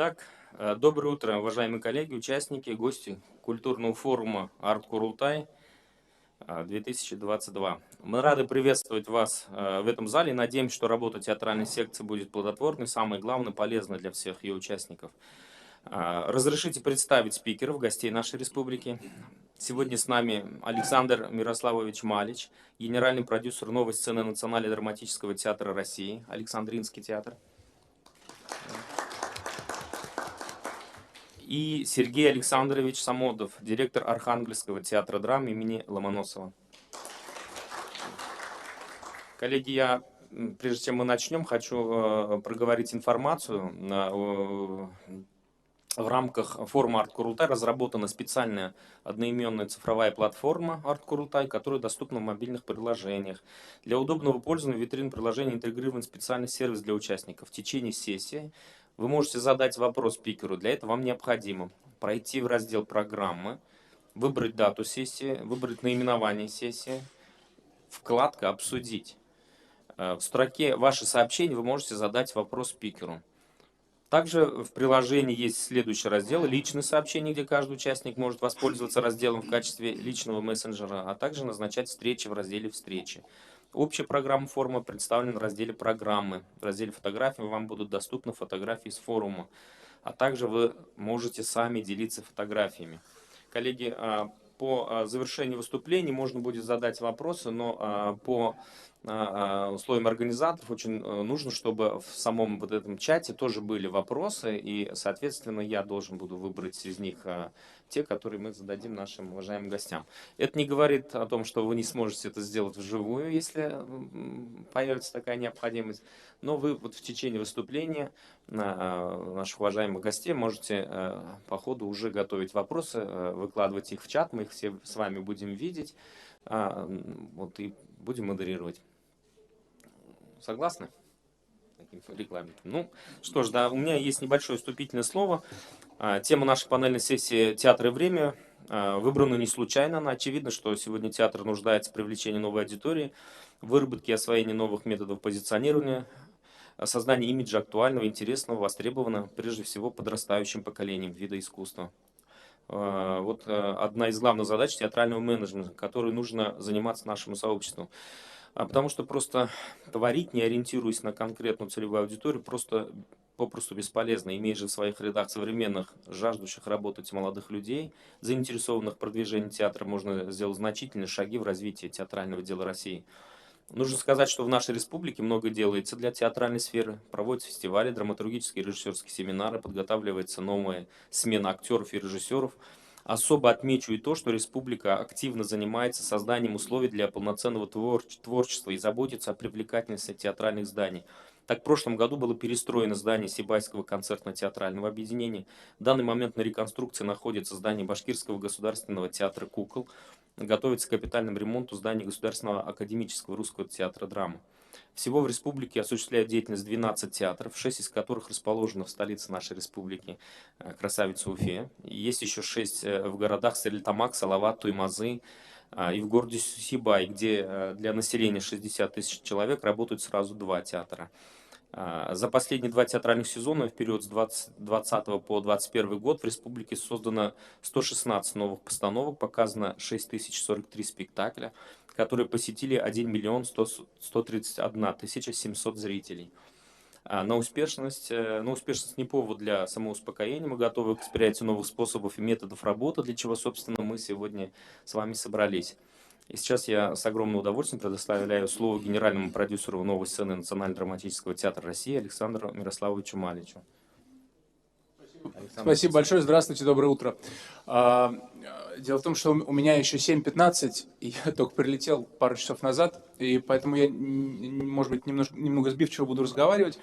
Итак, доброе утро, уважаемые коллеги, участники, гости культурного форума «Арт Курултай» 2022. Мы рады приветствовать вас в этом зале и надеемся, что работа театральной секции будет плодотворной, самое главное, полезной для всех ее участников. Разрешите представить спикеров, гостей нашей республики. Сегодня с нами Александр Мирославович Малич, генеральный продюсер новой сцены Национального драматического театра России, Александринский театр. И Сергей Александрович Самодов, директор Архангельского театра драмы имени Ломоносова. Коллеги, прежде чем мы начнем, хочу проговорить информацию. В рамках форума Арт Курултай разработана специальная одноименная цифровая платформа Арт Курултай, которая доступна в мобильных приложениях. Для удобного пользования в витрине приложения интегрирован специальный сервис для участников. В течение сессии вы можете задать вопрос спикеру. Для этого вам необходимо пройти в раздел «Программы», выбрать дату сессии, выбрать наименование сессии, вкладка «Обсудить». В строке «Ваши сообщения» вы можете задать вопрос спикеру. Также в приложении есть следующий раздел «Личные сообщения», где каждый участник может воспользоваться разделом в качестве личного мессенджера, а также назначать встречи в разделе «Встречи». Общая программа форума представлена в разделе «Программы». В разделе «Фотографии» вам будут доступны фотографии с форума, а также вы можете сами делиться фотографиями. Коллеги, по завершении выступлений можно будет задать вопросы, но по условиям организаторов очень нужно, чтобы в самом вот этом чате тоже были вопросы, и, соответственно, я должен буду выбрать из них те, которые мы зададим нашим уважаемым гостям. Это не говорит о том, что вы не сможете это сделать вживую, если появится такая необходимость, но вы вот в течение выступления наших уважаемых гостей можете по ходу уже готовить вопросы, выкладывать их в чат, мы их все с вами будем видеть, вот, и будем модерировать. Согласны? Таким регламентом. Ну, что ж, да, у меня есть небольшое вступительное слово. Тема нашей панельной сессии «Театр и время» выбрана не случайно. Она очевидно, что сегодня театр нуждается в привлечении новой аудитории, выработке и освоении новых методов позиционирования, создании имиджа актуального, интересного, востребованного, прежде всего, подрастающим поколением вида искусства. Вот одна из главных задач театрального менеджмента, которой нужно заниматься нашему сообществу. Потому что просто творить, не ориентируясь на конкретную целевую аудиторию, попросту бесполезно. Имея же в своих рядах современных, жаждущих работать молодых людей, заинтересованных в продвижении театра, можно сделать значительные шаги в развитии театрального дела России. Нужно сказать, что в нашей республике много делается для театральной сферы. Проводятся фестивали, драматургические и режиссерские семинары, подготавливается новая смена актеров и режиссеров. Особо отмечу и то, что республика активно занимается созданием условий для полноценного творчества и заботится о привлекательности театральных зданий. Так, в прошлом году было перестроено здание Сибайского концертно-театрального объединения. В данный момент на реконструкции находится здание Башкирского государственного театра «Кукол». Готовится к капитальному ремонту здание Государственного академического русского театра драмы. Всего в республике осуществляют деятельность 12 театров, 6 из которых расположены в столице нашей республики, красавице Уфе. Есть еще 6 в городах Стерлитамак, Салават, Туймазы и в городе Сибай, где для населения 60 тысяч человек работают сразу 2 театра. За последние 2 театральных сезона, в период с 2020 по 2021 год, в республике создано 116 новых постановок, показано 6043 спектакля, которые посетили 1 миллион 131 тысяча 700 зрителей. На успешность не повод для самоуспокоения. Мы готовы к восприятию новых способов и методов работы, для чего, собственно, мы сегодня с вами собрались. И сейчас я с огромным удовольствием предоставляю слово генеральному продюсеру новой сцены Национального драматического театра России Александру Мирославовичу Маличу. Спасибо большое. Здравствуйте, доброе утро. Дело в том, что у меня еще 7:15, и я только прилетел пару часов назад, и поэтому я, может быть, немного сбивчиво буду разговаривать.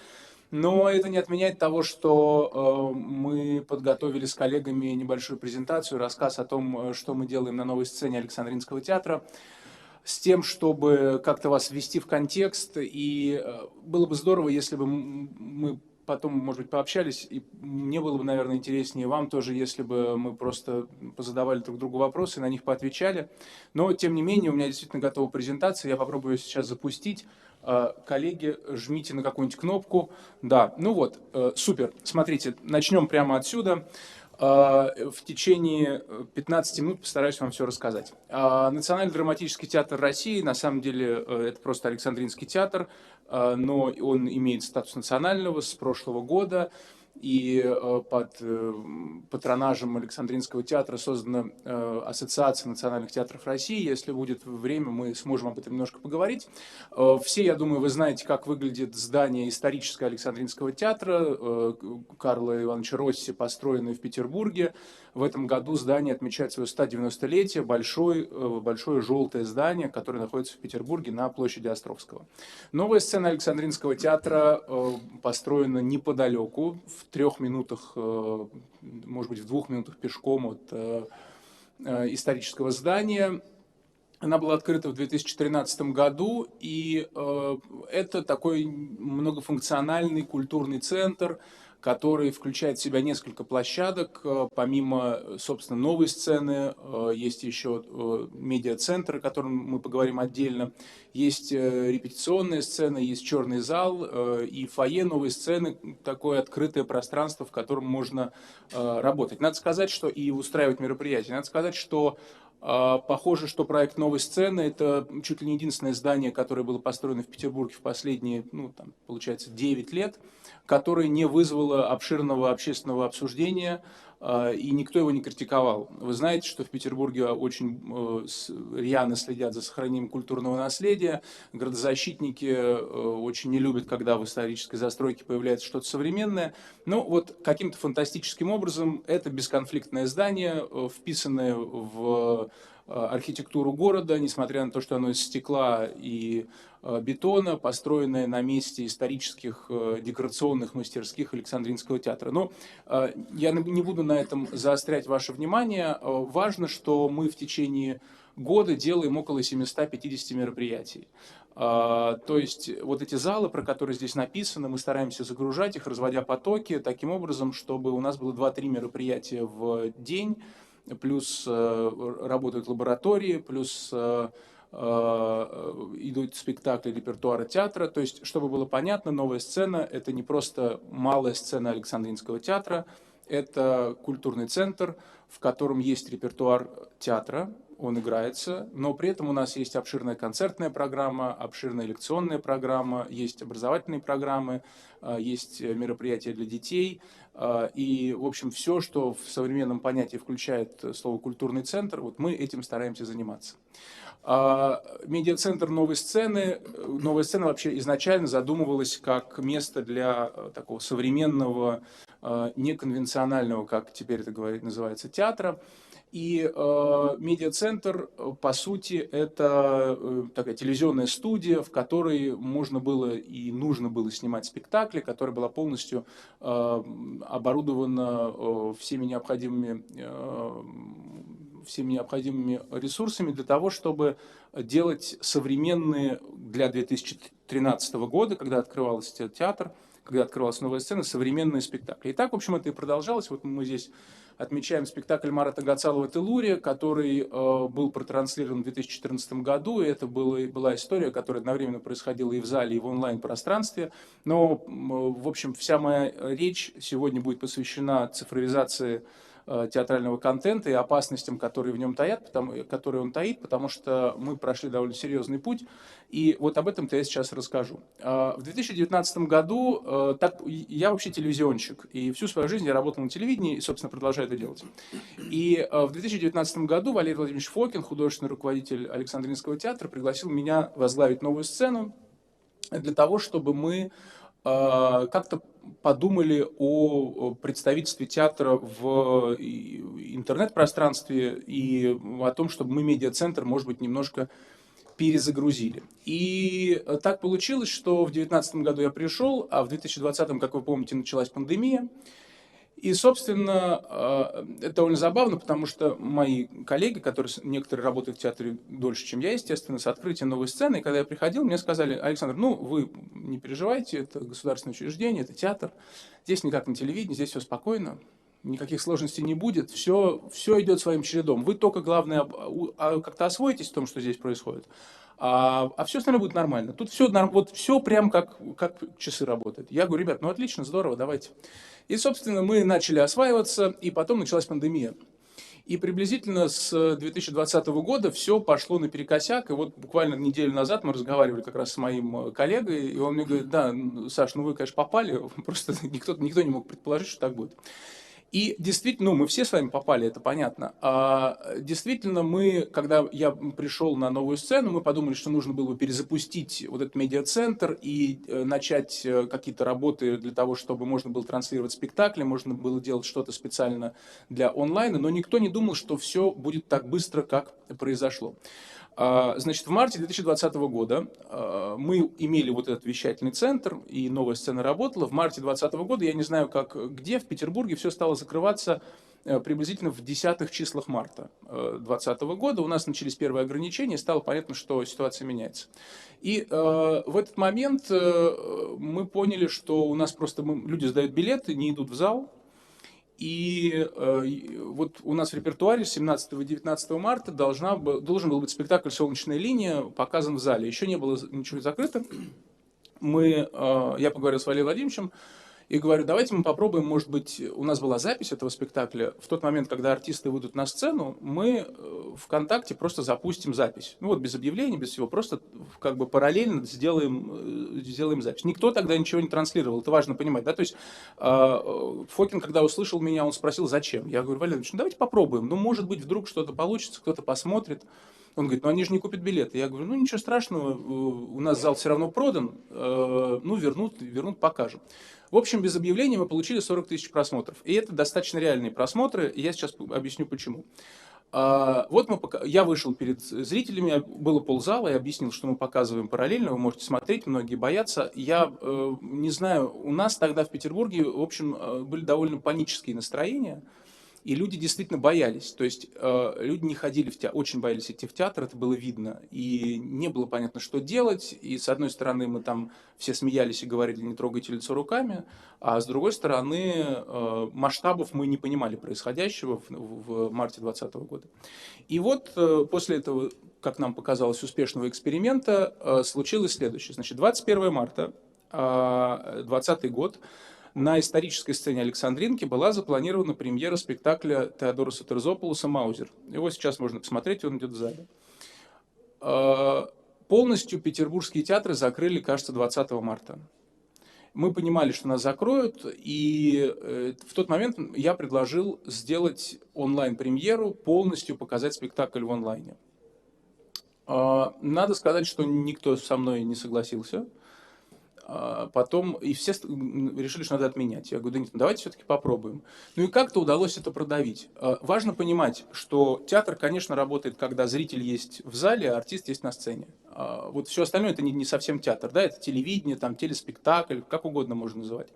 Но это не отменяет того, что мы подготовили с коллегами небольшую презентацию, рассказ о том, что мы делаем на новой сцене Александринского театра, с тем, чтобы как-то вас ввести в контекст. И было бы здорово, если бы мы потом, может быть, пообщались, и мне было бы, наверное, интереснее вам тоже, если бы мы просто позадавали друг другу вопросы, на них поотвечали. Но, тем не менее, у меня действительно готова презентация, я попробую ее сейчас запустить. Коллеги, жмите на какую-нибудь кнопку. Да, ну вот, супер. Смотрите, начнем прямо отсюда. В течение 15 минут постараюсь вам все рассказать. Национальный драматический театр России, на самом деле, это просто Александринский театр, но он имеет статус национального с прошлого года. И под патронажем Александринского театра создана Ассоциация национальных театров России. Если будет время, мы сможем об этом немножко поговорить. Все, я думаю, вы знаете, как выглядит здание историческое Александринского театра Карла Ивановича Росси, построенное в Петербурге. В этом году здание отмечает свое 190-летие. Большое желтое здание, которое находится в Петербурге на площади Островского. Новая сцена Александринского театра построена неподалеку, в 3 минутах, может быть, в 2 минутах пешком от исторического здания. Она была открыта в 2013 году, и это такой многофункциональный культурный центр, который включает в себя несколько площадок. Помимо, собственно, новой сцены, есть еще медиа-центр, о котором мы поговорим отдельно. Есть репетиционная сцена, есть черный зал и фойе новой сцены, такое открытое пространство, в котором можно работать. Надо сказать, что и устраивать мероприятия. Надо сказать, что похоже, что проект новой сцены – это чуть ли не единственное здание, которое было построено в Петербурге в последние, получается, 9 лет, которое не вызвало обширного общественного обсуждения, и никто его не критиковал. Вы знаете, что в Петербурге очень рьяно следят за сохранением культурного наследия. Градозащитники очень не любят, когда в исторической застройке появляется что-то современное. Но вот каким-то фантастическим образом это бесконфликтное здание, вписанное в архитектуру города, несмотря на то, что оно из стекла и бетона, построенное на месте исторических декорационных мастерских Александринского театра. Но я не буду на этом заострять ваше внимание. Важно, что мы в течение года делаем около 750 мероприятий. То есть вот эти залы, про которые здесь написано, мы стараемся загружать их, разводя потоки, таким образом, чтобы у нас было 2-3 мероприятия в день, плюс работают лаборатории, плюс идут спектакли репертуара театра. То есть, чтобы было понятно, новая сцена – это не просто малая сцена Александринского театра, это культурный центр, в котором есть репертуар театра, он играется, но при этом у нас есть обширная концертная программа, обширная лекционная программа, есть образовательные программы, есть мероприятия для детей. И, в общем, все, что в современном понятии включает слово «культурный центр», вот мы этим стараемся заниматься. Медиацентр новой сцены. Новая сцена вообще изначально задумывалась как место для такого современного, неконвенционального, как теперь это называется, театра. И медиацентр, по сути, это такая телевизионная студия, в которой можно было и нужно было снимать спектакли, которая была полностью оборудована всеми необходимыми ресурсами для того, чтобы делать современные для 2013 года, когда открывался театр, когда открывалась новая сцена, современные спектакли. И так, в общем, это и продолжалось. Вот мы здесь отмечаем спектакль Марата Гацалова «Телурия», который был протранслирован в 2014 году. И это была история, которая одновременно происходила и в зале, и в онлайн-пространстве. Но, в общем, вся моя речь сегодня будет посвящена цифровизации театрального контента и опасностям, которые в нем которые он таит, потому что мы прошли довольно серьезный путь, и вот об этом-то я сейчас расскажу. В 2019 году я вообще телевизионщик, и всю свою жизнь я работал на телевидении, и, собственно, продолжаю это делать. И в 2019 году Валерий Владимирович Фокин, художественный руководитель Александринского театра, пригласил меня возглавить новую сцену для того, чтобы мы как-то подумали о представительстве театра в интернет-пространстве и о том, чтобы мы медиацентр, может быть, немножко перезагрузили. И так получилось, что в 2019 году я пришел, а в 2020, как вы помните, началась пандемия. И, собственно, это довольно забавно, потому что мои коллеги, некоторые работают в театре дольше, чем я, естественно, с открытием новой сцены, и когда я приходил, мне сказали: Александр, вы не переживайте, это государственное учреждение, это театр, здесь не как на телевидении, здесь все спокойно, никаких сложностей не будет, все идет своим чередом. Вы только, главное, как-то освоитесь в том, что здесь происходит, а все остальное будет нормально. Тут все, вот все прям как часы работают. Я говорю, ребят, ну отлично, здорово, давайте. И, собственно, мы начали осваиваться, и потом началась пандемия. И приблизительно с 2020 года все пошло наперекосяк. И вот буквально неделю назад мы разговаривали как раз с моим коллегой, и он мне говорит, да, Саш, ну вы, конечно, попали, просто никто не мог предположить, что так будет. И действительно, ну, мы все с вами попали, это понятно. Действительно, когда я пришел на новую сцену, мы подумали, что нужно было бы перезапустить вот этот медиацентр и начать какие-то работы для того, чтобы можно было транслировать спектакли, можно было делать что-то специально для онлайна, но никто не думал, что все будет так быстро, как произошло. Значит, в марте 2020 года мы имели вот этот вещательный центр, и новая сцена работала. В марте 2020 года, я не знаю, где, в Петербурге все стало закрываться приблизительно в десятых числах марта 2020 года. У нас начались первые ограничения, и стало понятно, что ситуация меняется. И в этот момент мы поняли, что у нас просто люди сдают билеты, не идут в зал. И вот у нас в репертуаре с 17 и 19 марта должен был быть спектакль «Солнечная линия», показан в зале. Еще не было ничего закрыто. Я поговорил с Валерием Владимировичем и говорю, давайте мы попробуем, может быть, у нас была запись этого спектакля. В тот момент, когда артисты выйдут на сцену, мы ВКонтакте просто запустим запись. Ну вот без объявлений, без всего, просто как бы параллельно сделаем запись. Никто тогда ничего не транслировал, это важно понимать. Да? То есть Фокин, когда услышал меня, он спросил, зачем? Я говорю, Валерий, ну давайте попробуем. Ну, может быть, вдруг что-то получится, кто-то посмотрит. Он говорит, ну они же не купят билеты. Я говорю, ну ничего страшного, у нас зал все равно продан, ну вернут, покажем. В общем, без объявления мы получили 40 тысяч просмотров. И это достаточно реальные просмотры, и я сейчас объясню почему. Я вышел перед зрителями, было ползала, я объяснил, что мы показываем параллельно, вы можете смотреть, многие боятся. Я не знаю, у нас тогда в Петербурге, в общем, были довольно панические настроения, и люди действительно боялись. То есть люди не ходили в театр, очень боялись идти в театр, это было видно. И не было понятно, что делать. И с одной стороны мы там все смеялись и говорили, не трогайте лицо руками. А с другой стороны масштабов мы не понимали происходящего в марте 2020 года. И вот после этого, как нам показалось, успешного эксперимента случилось следующее. Значит, 21 марта 2020 год на исторической сцене Александринки была запланирована премьера спектакля Теодороса Терзополоса «Маузер». Его сейчас можно посмотреть, он идет в зале. Полностью петербургские театры закрыли, кажется, 20 марта. Мы понимали, что нас закроют, и в тот момент я предложил сделать онлайн-премьеру, полностью показать спектакль в онлайне. Надо сказать, что никто со мной не согласился. Потом и все решили, что надо отменять. Я говорю, да нет, давайте все-таки попробуем. Ну и как-то удалось это продавить. Важно понимать, что театр, конечно, работает, когда зритель есть в зале, а артист есть на сцене. Вот все остальное это не совсем театр, да, это телевидение, там, телеспектакль, как угодно можно называть.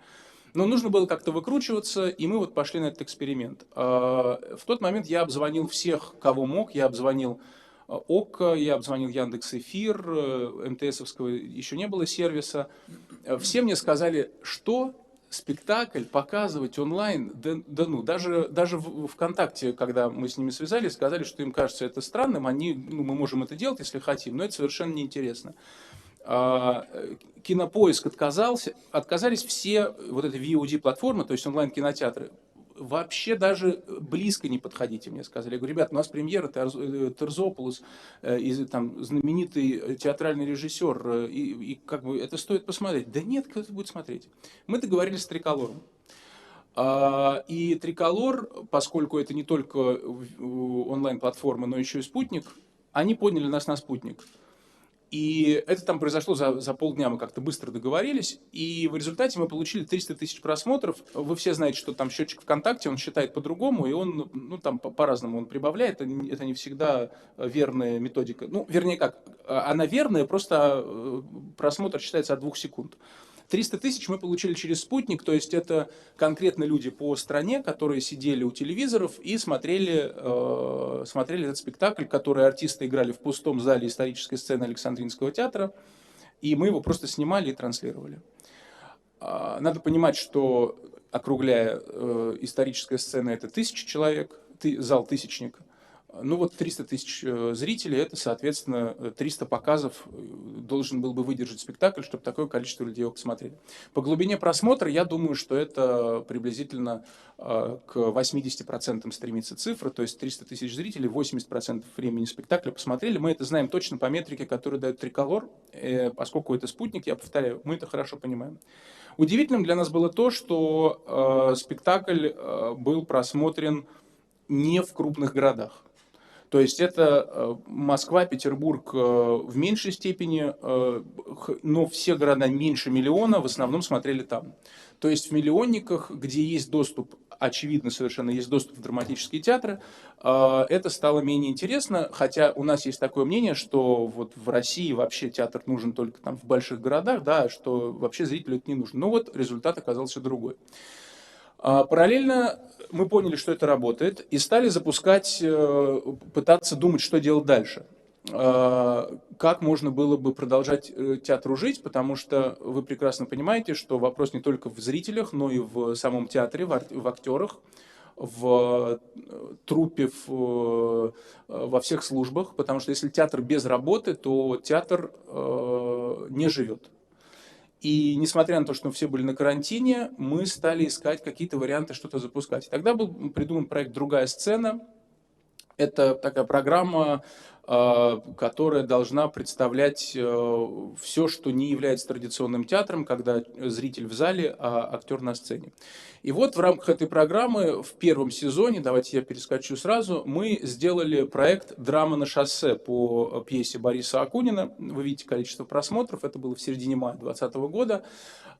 Но нужно было как-то выкручиваться, и мы вот пошли на этот эксперимент. В тот момент я обзвонил всех, кого мог, я обзвонил ОККО, я обзвонил Яндекс.Эфир, МТСовского еще не было сервиса. Все мне сказали, что спектакль показывать онлайн, даже в ВКонтакте, когда мы с ними связались, сказали, что им кажется это странным, мы можем это делать, если хотим, но это совершенно неинтересно. Кинопоиск отказались все вот эти VOD-платформы, то есть онлайн-кинотеатры, вообще даже близко не подходите, мне сказали. Я говорю, ребят, у нас премьера Терзополос, там, знаменитый театральный режиссер, и как бы это стоит посмотреть. Да нет, кто это будет смотреть? Мы договорились с Триколором. И Триколор, поскольку это не только онлайн-платформа, но еще и спутник, они подняли нас на спутник. И это там произошло за полдня, мы как-то быстро договорились, и в результате мы получили 300 тысяч просмотров. Вы все знаете, что там счетчик ВКонтакте, он считает по-другому, и он, ну там по-разному он прибавляет, это не всегда верная методика. Ну, вернее как, она верная, просто просмотр считается от 2 секунд. 300 тысяч мы получили через спутник, то есть это конкретно люди по стране, которые сидели у телевизоров и смотрели этот спектакль, который артисты играли в пустом зале исторической сцены Александринского театра, и мы его просто снимали и транслировали. Надо понимать, что, округляя, историческая сцена – это 1000 человек, зал тысячник. Ну вот 300 тысяч зрителей, это, соответственно, 300 показов должен был бы выдержать спектакль, чтобы такое количество людей его посмотрели. По глубине просмотра, я думаю, что это приблизительно к 80% стремится цифра, то есть 300 тысяч зрителей, 80% времени спектакля посмотрели. Мы это знаем точно по метрике, которую дает Триколор, поскольку это спутник, я повторяю, мы это хорошо понимаем. Удивительным для нас было то, что спектакль был просмотрен не в крупных городах. То есть это Москва, Петербург в меньшей степени, но все города меньше миллиона в основном смотрели там. То есть в миллионниках, где есть доступ, очевидно совершенно есть доступ в драматические театры, это стало менее интересно, хотя у нас есть такое мнение, что вот в России вообще театр нужен только там в больших городах, да, что вообще зрителю это не нужно. Но вот результат оказался другой. Параллельно мы поняли, что это работает, и стали запускать, пытаться думать, что делать дальше. Как можно было бы продолжать театру жить, потому что вы прекрасно понимаете, что вопрос не только в зрителях, но и в самом театре, в актерах, в труппе, во всех службах, потому что если театр без работы, то театр не живет. И несмотря на то, что все были на карантине, мы стали искать какие-то варианты что-то запускать. И тогда был придуман проект «Другая сцена». Это такая программа, которая должна представлять все, что не является традиционным театром, когда зритель в зале, а актер на сцене. И вот в рамках этой программы в первом сезоне, давайте я перескочу сразу, мы сделали проект «Драма на шоссе» по пьесе Бориса Акунина. Вы видите количество просмотров, это было в середине мая 2020 года.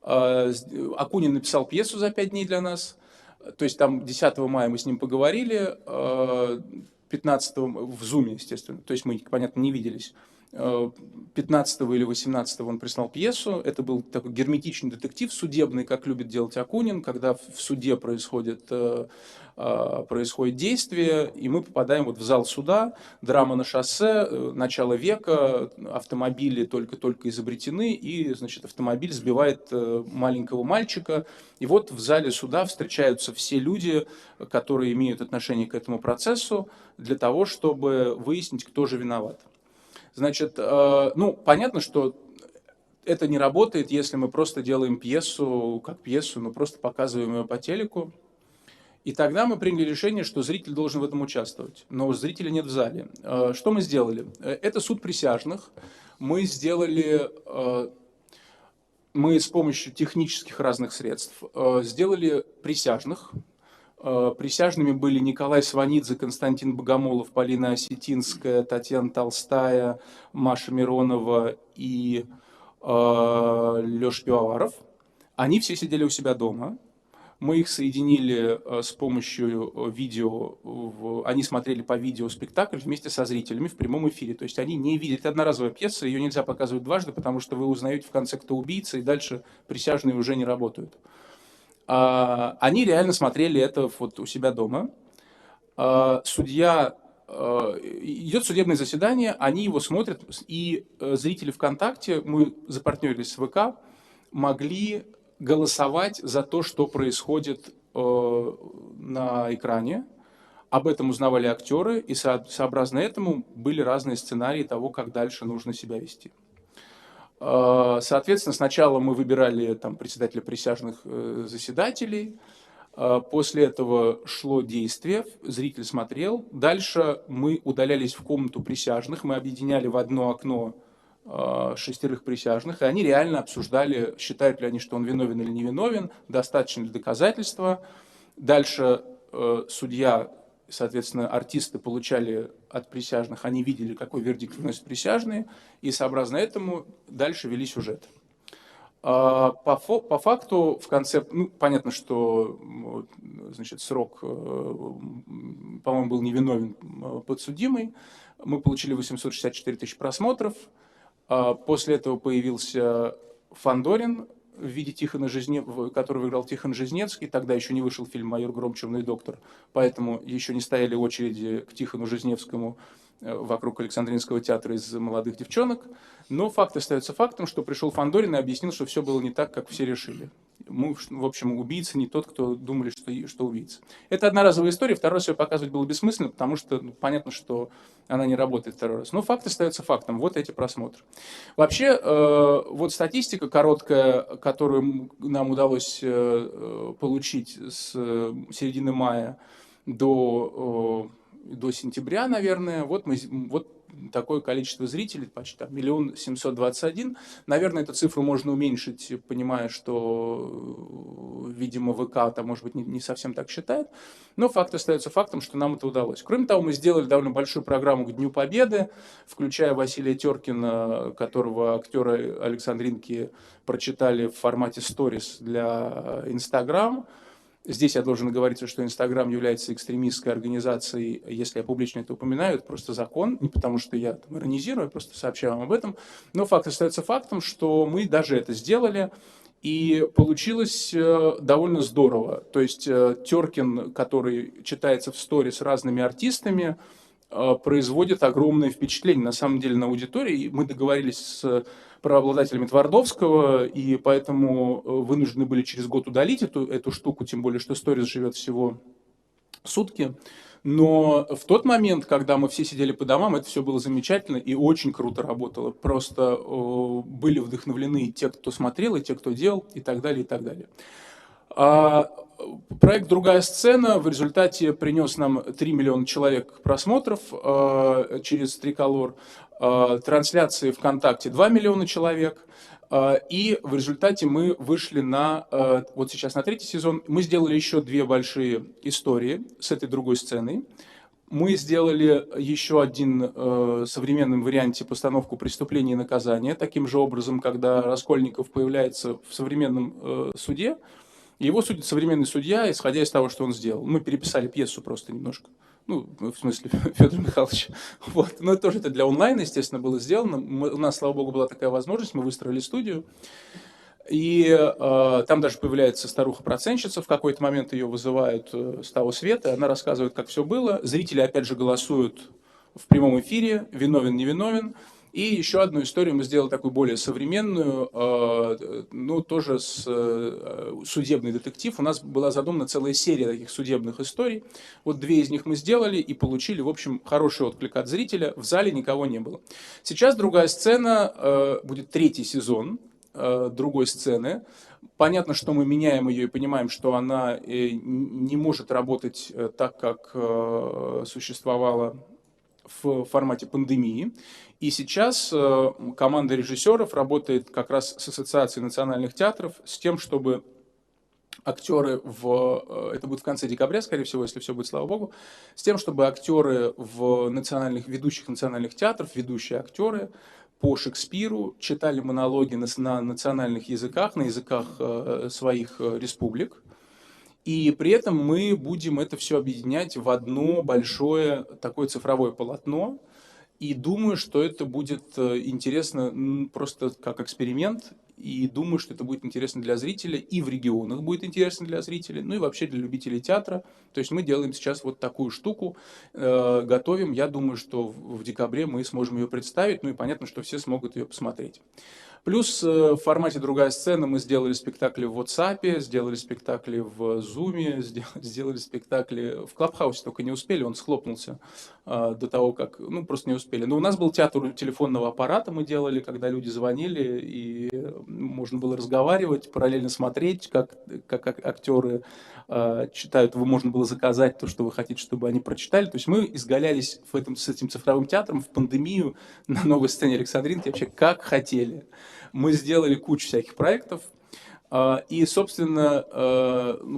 Акунин написал пьесу за 5 дней для нас. То есть там 10 мая мы с ним поговорили, 15-го в Зуме, естественно, то есть мы, понятно, не виделись. 15 или 18 он прислал пьесу. Это был такой герметичный детектив, судебный, как любит делать Акунин, когда в суде происходит действие, и мы попадаем вот в зал суда, драма на шоссе, начало века, автомобили только-только изобретены, и, значит, автомобиль сбивает маленького мальчика. И вот в зале суда встречаются все люди, которые имеют отношение к этому процессу, для того, чтобы выяснить, кто же виноват. Значит, ну, понятно, что это не работает, если мы просто делаем пьесу, как пьесу, но просто показываем ее по телеку. И тогда мы приняли решение, что зритель должен в этом участвовать, но зрителя нет в зале. Что мы сделали? Это суд присяжных. Мы с помощью технических разных средств сделали присяжных. Присяжными были Николай Сванидзе, Константин Богомолов, Полина Осетинская, Татьяна Толстая, Маша Миронова и Леша Пивоваров. Они все сидели у себя дома. Мы их соединили с помощью видео. Они смотрели по видео спектакль вместе со зрителями в прямом эфире. То есть они не видят. Это одноразовая пьеса, ее нельзя показывать дважды, потому что вы узнаете в конце, кто убийца, и дальше присяжные уже не работают. Они реально смотрели это вот у себя дома. Судья, идет судебное заседание, они его смотрят, и зрители ВКонтакте, мы запартнерились с ВК, могли голосовать за то, что происходит на экране. Об этом узнавали актеры, и сообразно этому были разные сценарии того, как дальше нужно себя вести. Соответственно, сначала мы выбирали там председателя присяжных заседателей, после этого шло действие, зритель смотрел. Дальше мы удалялись в комнату присяжных, мы объединяли в одно окно 6 присяжных, и они реально обсуждали, считают ли они, что он виновен или невиновен, достаточно ли доказательства. Дальше судья, соответственно, артисты получали от присяжных, они видели, какой вердикт выносят присяжные, и сообразно этому дальше вели сюжет. По факту в конце, ну, понятно, что значит, срок, по-моему, был невиновен подсудимый. Мы получили 864 тысячи просмотров. После этого появился Фандорин в виде Тихона который выиграл Тихон Жизневский. Тогда еще не вышел фильм «Майор Гром. Черный доктор», поэтому еще не стояли очереди к Тихону Жизневскому вокруг Александринского театра из молодых девчонок. Но факт остается фактом, что пришел Фандорин и объяснил, что все было не так, как все решили. мы, в общем, убийца не тот, кто думали, что убийца. Это одноразовая история, второй раз ее показывать было бессмысленно, потому что понятно, что она не работает второй раз. Но факт остается фактом. Вот эти просмотры. Вообще, вот статистика короткая, которую нам удалось получить с середины мая до сентября, наверное, вот такое количество зрителей, почти там 1 721 000. Наверное, эту цифру можно уменьшить, понимая, что, видимо, ВК там, может быть, не совсем так считает. Но факт остается фактом, что нам это удалось. Кроме того, мы сделали довольно большую программу к Дню Победы, включая Василия Теркина, которого актеры Александринки прочитали в формате сторис для Инстаграм. Здесь я должен оговориться, что Инстаграм является экстремистской организацией, если я публично это упоминаю, это просто закон, не потому что я там иронизирую, я просто сообщаю вам об этом. Но факт остается фактом, что мы даже это сделали, и получилось довольно здорово. То есть Теркин, который читается в сторис разными артистами, производит огромное впечатление, на самом деле, на аудитории. Мы договорились с правообладателями Твардовского, и поэтому вынуждены были через год удалить эту штуку, тем более, что сторис живет всего сутки. Но в тот момент, когда мы все сидели по домам, это все было замечательно и очень круто работало. Просто были вдохновлены те, кто смотрел, и те, кто делал, и так далее, и так далее. Проект «Другая сцена» в результате принес нам 3 миллиона человек просмотров через Триколор, трансляции ВКонтакте 2 миллиона человек, и в результате мы вышли вот сейчас на 3-й сезон, мы сделали еще 2 большие истории с этой другой сценой. Мы сделали еще один современном варианте постановку «Преступление и наказание», таким же образом, когда Раскольников появляется в современном суде, его судит современный судья, исходя из того, что он сделал. Мы переписали пьесу просто немножко. Ну, в смысле, Федор Михайлович. Вот. Но тоже это для онлайна, естественно, было сделано. У нас, слава богу, была такая возможность. Мы выстроили студию. И там даже появляется старуха-процентщица. В какой-то момент ее вызывают с того света. Она рассказывает, как все было. Зрители, опять же, голосуют в прямом эфире. Виновен, не виновен. И еще одну историю мы сделали такую более современную, ну, тоже судебный детектив. У нас была задумана целая серия таких судебных историй. Вот 2 из них мы сделали и получили, в общем, хороший отклик от зрителя. В зале никого не было. Сейчас «Другая сцена», будет 3-й сезон «Другой сцены». Понятно, что мы меняем ее и понимаем, что она не может работать так, как существовала в формате пандемии. И сейчас команда режиссеров работает как раз с Ассоциацией национальных театров с тем, чтобы актеры это будет в конце декабря, скорее всего, если все будет, слава богу, с тем, чтобы актеры ведущих национальных театров, ведущие актеры по Шекспиру читали монологи на национальных языках, на языках своих республик. И при этом мы будем это все объединять в одно большое такое цифровое полотно. И думаю, что это будет интересно просто как эксперимент. И думаю, что это будет интересно для зрителя. И в регионах будет интересно для зрителей. Ну и вообще для любителей театра. То есть мы делаем сейчас вот такую штуку. Готовим. Я думаю, что в декабре мы сможем ее представить. Ну и понятно, что все смогут ее посмотреть. Плюс в формате «Другая сцена» мы сделали спектакли в WhatsApp, сделали спектакли в Zoom, сделали спектакли в Клабхаусе, только не успели, он схлопнулся до того, как... Ну, просто не успели. Но у нас был театр телефонного аппарата, мы делали, когда люди звонили, и можно было разговаривать, параллельно смотреть, как актеры читают, можно было заказать то, что вы хотите, чтобы они прочитали. То есть мы изгалялись с этим цифровым театром в пандемию на новой сцене Александринки вообще как хотели. Мы сделали кучу всяких проектов. И, собственно,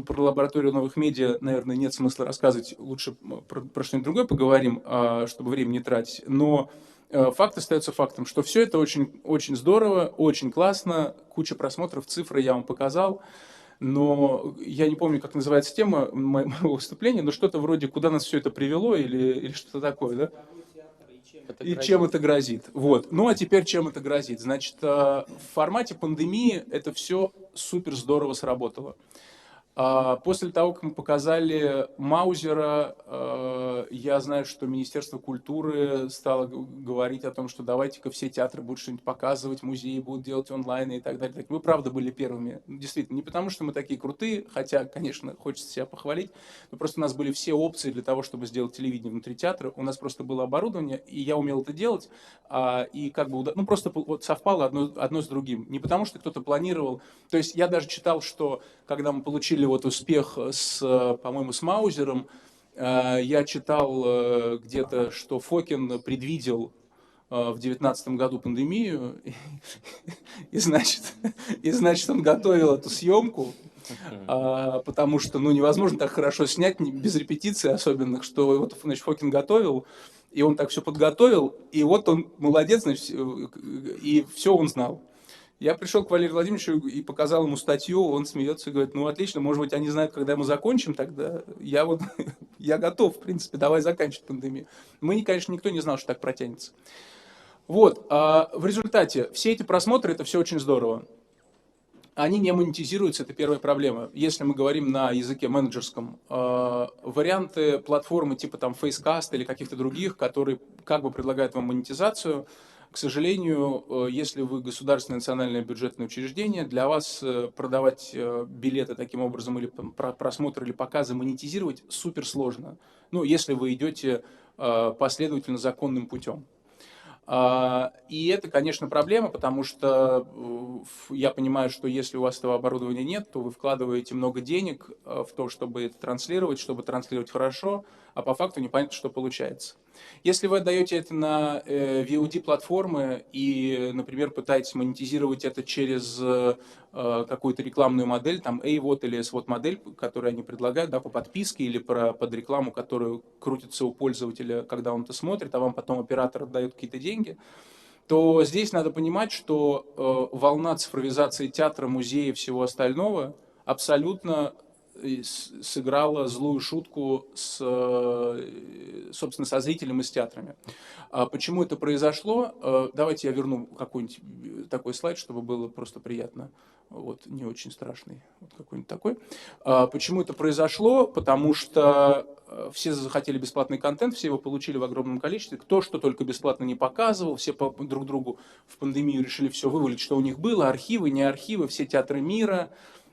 про лабораторию новых медиа, наверное, нет смысла рассказывать. Лучше про что-нибудь другое поговорим, чтобы время не тратить. Но факт остается фактом, что все это очень, очень здорово, очень классно. Куча просмотров, цифры я вам показал. Но я не помню, как называется тема моего выступления, но что-то вроде «Куда нас все это привело» или что-то такое, да? И чем это грозит. Вот. Ну, а теперь чем это грозит? Значит, в формате пандемии это все супер здорово сработало. После того, как мы показали Маузера, я знаю, что Министерство культуры стало говорить о том, что давайте-ка все театры будут что-нибудь показывать, музеи будут делать онлайн и так далее. Мы, правда, были первыми. Действительно, не потому, что мы такие крутые, хотя, конечно, хочется себя похвалить, но просто у нас были все опции для того, чтобы сделать телевидение внутри театра. У нас просто было оборудование, и я умел это делать, и как бы, ну, просто вот совпало одно с другим. Не потому, что кто-то планировал. То есть я даже читал, что когда мы получили вот успех по-моему, с Маузером, я читал где-то, что Фокин предвидел в 2019 году пандемию, и, значит, он готовил эту съемку, потому что, ну, невозможно так хорошо снять без репетиций особенных, что вот, значит, Фокин готовил, и он так все подготовил, и вот он молодец, значит, и все он знал. Я пришел к Валерию Владимировичу и показал ему статью, он смеется и говорит, ну отлично, может быть, они знают, когда мы закончим тогда. Я вот, я готов, в принципе, давай заканчивать пандемию. Мы, конечно, никто не знал, что так протянется. Вот, в результате все эти просмотры, это все очень здорово. Они не монетизируются, это первая проблема. Если мы говорим на языке менеджерском, варианты платформы типа там Facecast или каких-то других, которые как бы предлагают вам монетизацию, к сожалению, если вы государственное национальное бюджетное учреждение, для вас продавать билеты таким образом или просмотр или показы монетизировать супер сложно. Ну, если вы идете последовательно законным путем. И это, конечно, проблема, потому что я понимаю, что если у вас этого оборудования нет, то вы вкладываете много денег в то, чтобы это транслировать, чтобы транслировать хорошо, а по факту непонятно, что получается. Если вы отдаете это на VOD-платформы и, например, пытаетесь монетизировать это через какую-то рекламную модель, там AVOD или SVOD-модель, которую они предлагают, да, по подписке или под рекламу, которую крутится у пользователя, когда он это смотрит, а вам потом оператор отдает какие-то деньги, то здесь надо понимать, что волна цифровизации театра, музея и всего остального абсолютно сыграла злую шутку собственно, со зрителем и с театрами. Почему это произошло? Давайте я верну какой-нибудь такой слайд, чтобы было просто приятно. Вот, не очень страшный. Вот какой-нибудь такой. Почему это произошло? Потому что все захотели бесплатный контент, все его получили в огромном количестве. Кто что только бесплатно не показывал, все друг другу в пандемию решили все вывалить, что у них было, архивы, не архивы, все театры мира.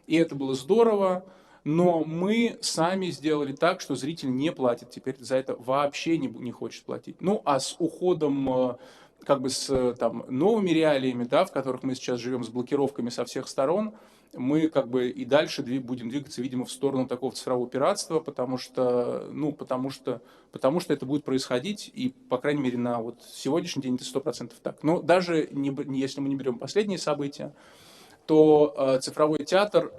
И это было здорово. Но мы сами сделали так, что зритель не платит теперь за это, вообще не хочет платить. Ну, а с уходом, как бы с там, новыми реалиями, да, в которых мы сейчас живем, с блокировками со всех сторон, мы как бы и дальше будем двигаться, видимо, в сторону такого цифрового пиратства, потому что это будет происходить, и, по крайней мере, на вот сегодняшний день это 100% так. Но даже если мы не берем последние события, то цифровой театр,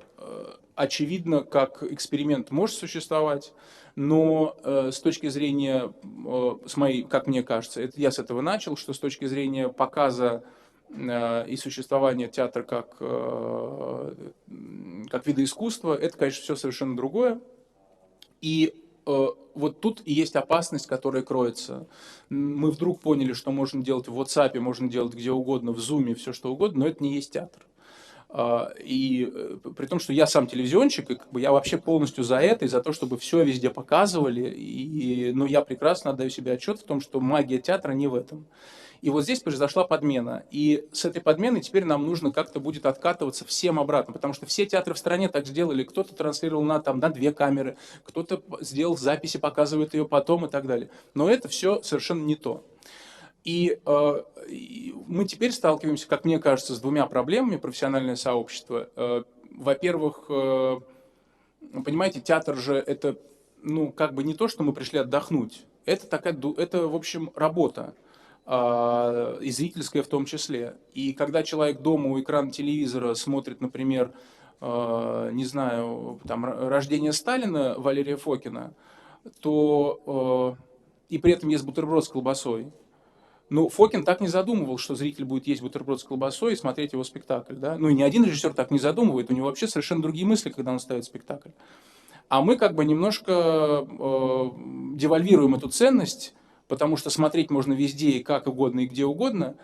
очевидно, как эксперимент может существовать, но с точки зрения, как мне кажется, я с этого начал, что с точки зрения показа и существования театра как вида искусства, это, конечно, все совершенно другое. И вот тут и есть опасность, которая кроется. Мы вдруг поняли, что можно делать в WhatsApp, можно делать где угодно, в Zoom, все что угодно, но это не есть театр. И при том, что я сам телевизионщик, и как бы я вообще полностью за это, и за то, чтобы все везде показывали, но я прекрасно отдаю себе отчет в том, что магия театра не в этом. И вот здесь произошла подмена. И с этой подменой теперь нам нужно как-то будет откатываться всем обратно, потому что все театры в стране так сделали. Кто-то транслировал на 2 камеры, кто-то сделал записи, показывает ее потом и так далее. Но это все совершенно не то. И мы теперь сталкиваемся, как мне кажется, с 2 проблемами профессиональное сообщество. Во-первых, понимаете, театр же это, ну, как бы не то, что мы пришли отдохнуть. Это, в общем, работа. И зрительская в том числе. И когда человек дома у экрана телевизора смотрит, например, не знаю, там, «Рождение Сталина» Валерия Фокина, то и при этом ест бутерброд с колбасой. Ну, Фокин так не задумывал, что зритель будет есть бутерброд с колбасой и смотреть его спектакль. Да? Ну, и ни один режиссер так не задумывает. У него вообще совершенно другие мысли, когда он ставит спектакль. А мы как бы немножко девальвируем эту ценность, потому что смотреть можно везде и как угодно, и где угодно.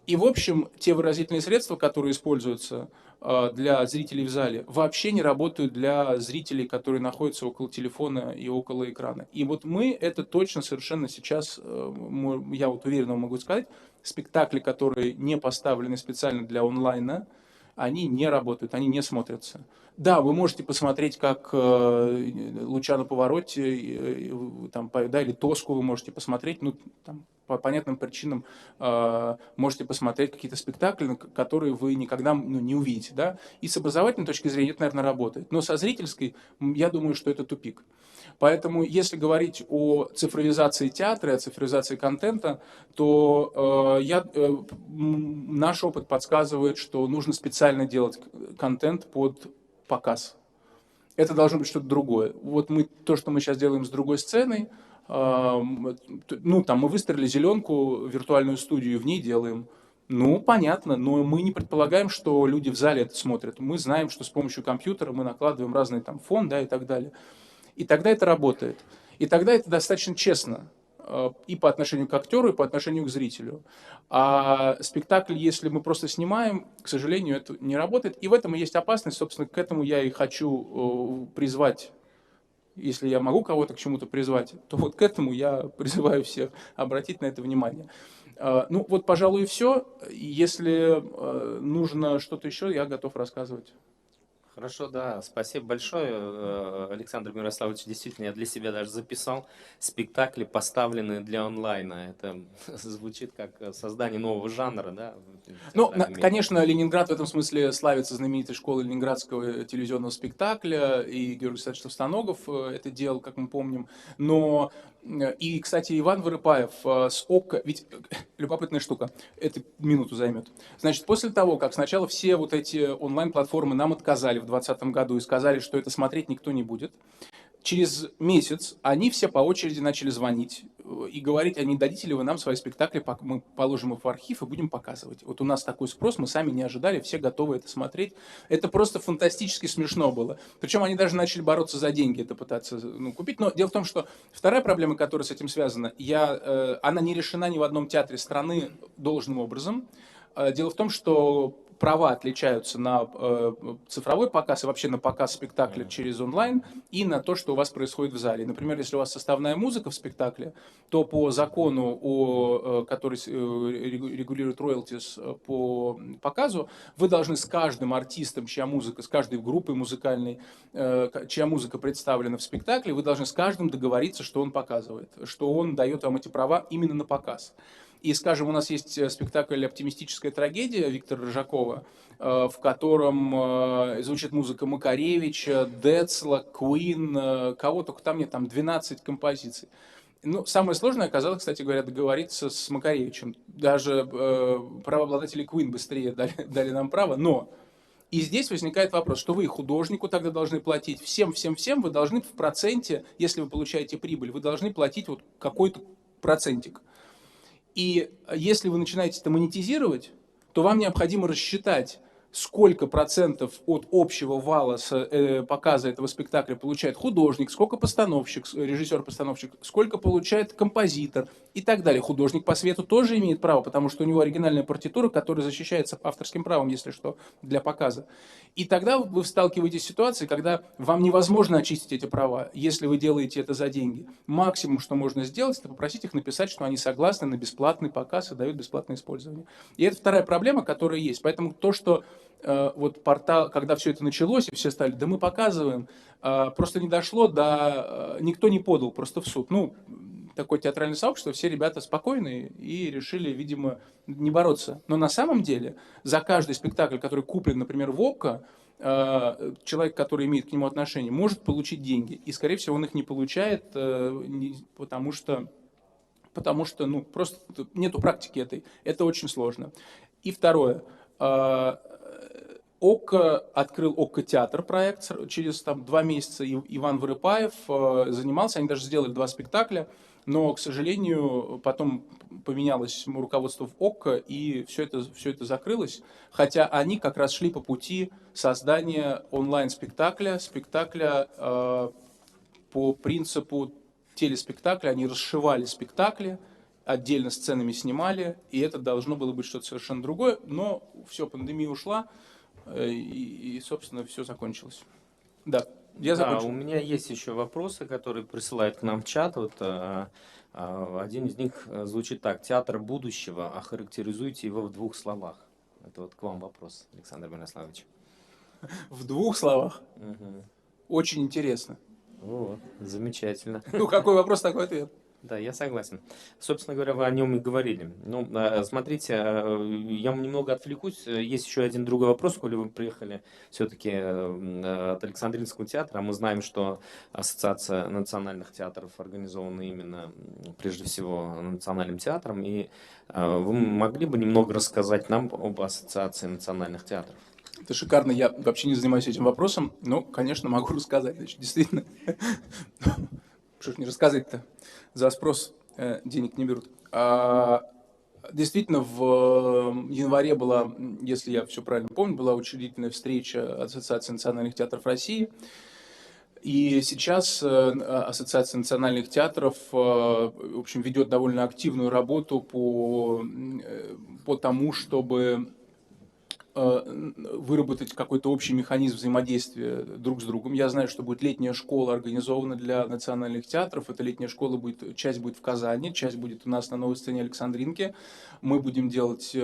И, в общем, те выразительные средства, которые используются для зрителей в зале, вообще не работают для зрителей, которые находятся около телефона и около экрана. И вот мы это точно совершенно сейчас, я вот уверенно могу сказать, спектакли, которые не поставлены специально для онлайна, они не работают, они не смотрятся. Да, вы можете посмотреть, как Лучано Паваротти, там, да, или Тоску вы можете посмотреть, ну, там, по понятным причинам можете посмотреть какие-то спектакли, которые вы никогда не увидите, да, и с образовательной точки зрения это, наверное, работает, но со зрительской, я думаю, что это тупик. Поэтому, если говорить о цифровизации театра, о цифровизации контента, то наш опыт подсказывает, что нужно специально делать контент под показ. Это должно быть что-то другое. Вот то, что мы сейчас делаем с другой сценой, ну, там мы выстроили зеленку, виртуальную студию, в ней делаем. Ну, понятно, но мы не предполагаем, что люди в зале это смотрят. Мы знаем, что с помощью компьютера мы накладываем разный там фон, да, и так далее. И тогда это работает. И тогда это достаточно честно и по отношению к актеру, и по отношению к зрителю. А спектакль, если мы просто снимаем, к сожалению, это не работает. И в этом и есть опасность. Собственно, к этому я и хочу призвать. Если я могу кого-то к чему-то призвать, то вот к этому я призываю всех обратить на это внимание. Ну вот, пожалуй, и все. Если нужно что-то еще, я готов рассказывать. Хорошо, да, спасибо большое, Александр Мирославович. Действительно, я для себя даже записал спектакли, поставленные для онлайна. Это звучит как создание нового жанра, да? в Ну, театральном мире. конечно, Ленинград в этом смысле славится знаменитой школой ленинградского телевизионного спектакля, и Георгий Александрович Товстоногов это делал, как мы помним. Но, и, кстати, Иван Вырыпаев с ОККО, ведь любопытная штука, это минуту займет. Значит, после того, как сначала все вот эти онлайн-платформы нам отказали в 2020 году и сказали, что это смотреть никто не будет, через месяц они все по очереди начали звонить и говорить, а не дадите ли вы нам свои спектакли, мы положим их в архив и будем показывать. Вот у нас такой спрос, мы сами не ожидали, все готовы это смотреть. Это просто фантастически смешно было. Причем они даже начали бороться за деньги, это пытаться купить. Но дело в том, что вторая проблема, которая с этим связана, она не решена ни в одном театре страны должным образом. Дело в том, что права отличаются на цифровой показ и вообще на показ спектакля через онлайн и на то, что у вас происходит в зале. Например, если у вас составная музыка в спектакле, то по закону, который регулирует роялтис по показу, вы должны с каждым артистом, чья музыка, с каждой группой музыкальной, чья музыка представлена в спектакле, вы должны с каждым договориться, что он показывает, что он дает вам эти права именно на показ. И, скажем, у нас есть спектакль «Оптимистическая трагедия» Виктора Рыжакова, в котором звучит музыка Макаревича, Децла, Queen, кого только там нет, там 12 композиций. Ну, самое сложное оказалось, кстати говоря, договориться с Макаревичем. Даже правообладатели Queen быстрее дали нам право, но и здесь возникает вопрос, что вы художнику тогда должны платить, всем вы должны в проценте, если вы получаете прибыль, вы должны платить вот какой-то процентик. И если вы начинаете это монетизировать, то вам необходимо рассчитать, сколько процентов от общего вала показа этого спектакля получает художник, сколько постановщик, режиссер-постановщик, сколько получает композитор и так далее. Художник по свету тоже имеет право, потому что у него оригинальная партитура, которая защищается авторским правом, если что, для показа. И тогда вы сталкиваетесь с ситуацией, когда вам невозможно очистить эти права, если вы делаете это за деньги. Максимум, что можно сделать, это попросить их написать, что они согласны на бесплатный показ и дают бесплатное использование. И это вторая проблема, которая есть. Поэтому то, что вот портал, когда все это началось, и все стали, да мы показываем, просто не дошло до... Никто не подал просто в суд. Ну, такое театральное сообщество, все ребята спокойные и решили, видимо, не бороться. Но на самом деле за каждый спектакль, который куплен, например, в ОККО, человек, который имеет к нему отношение, может получить деньги. И, скорее всего, он их не получает, потому что ну, просто нету практики этой. Это очень сложно. И второе. ОККО открыл ОККО-театр проект через 2 месяца. Иван Вырыпаев занимался, они даже сделали 2 спектакля, но, к сожалению, потом поменялось руководство в ОККО, и все это закрылось, хотя они как раз шли по пути создания онлайн-спектакля, по принципу телеспектакля, они расшивали спектакли отдельно сценами снимали, и это должно было быть что-то совершенно другое, но все, пандемия ушла, собственно, все закончилось. Да, я Да, закончил. у меня есть еще вопросы, которые присылают к нам в чат. Вот, один из них звучит так. Театр будущего, охарактеризуйте его в двух словах. Это вот к вам вопрос, Александр Мирославович. В двух словах. Мгм. Очень интересно. Вот, замечательно. Ну, какой вопрос, такой ответ. Да, я согласен. Собственно говоря, вы о нем и говорили. Ну, смотрите, я немного отвлекусь. Есть еще один другой вопрос, коли вы приехали все-таки от Александринского театра. А мы знаем, что Ассоциация национальных театров организована именно, прежде всего, Национальным театром. И вы могли бы немного рассказать нам об Ассоциации национальных театров? Это шикарно. Я вообще не занимаюсь этим вопросом, но, конечно, могу рассказать. Значит, действительно, что ж не рассказать-то? За спрос денег не берут. Действительно, в январе была, если я все правильно помню, была учредительная встреча Ассоциации национальных театров России. И сейчас Ассоциация национальных театров, в общем, ведет довольно активную работу по тому, чтобы выработать какой-то общий механизм взаимодействия друг с другом. Я знаю, что будет летняя школа организована для национальных театров. Эта летняя школа будет, часть будет в Казани, часть будет у нас на новой сцене Александринки. Мы будем делать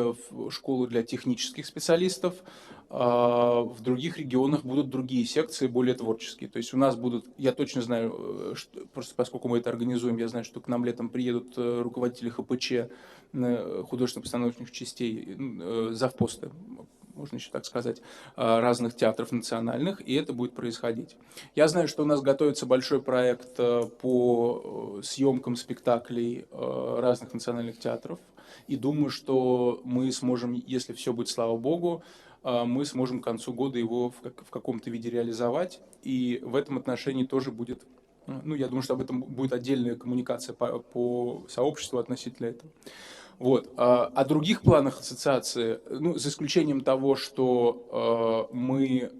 школу для технических специалистов. В других регионах будут другие секции, более творческие. То есть у нас будут, я точно знаю, просто поскольку мы это организуем, я знаю, что к нам летом приедут руководители ХПЧ, художественно-постановочных частей, завпосты, можно еще так сказать, разных театров национальных, и это будет происходить. Я знаю, что у нас готовится большой проект по съемкам спектаклей разных национальных театров, и думаю, что мы сможем, если все будет, слава богу, мы сможем к концу года его в каком-то виде реализовать, и в этом отношении тоже будет, ну, я думаю, что об этом будет отдельная коммуникация по сообществу относительно этого. Вот. О других планах ассоциации, ну, за исключением того, что мы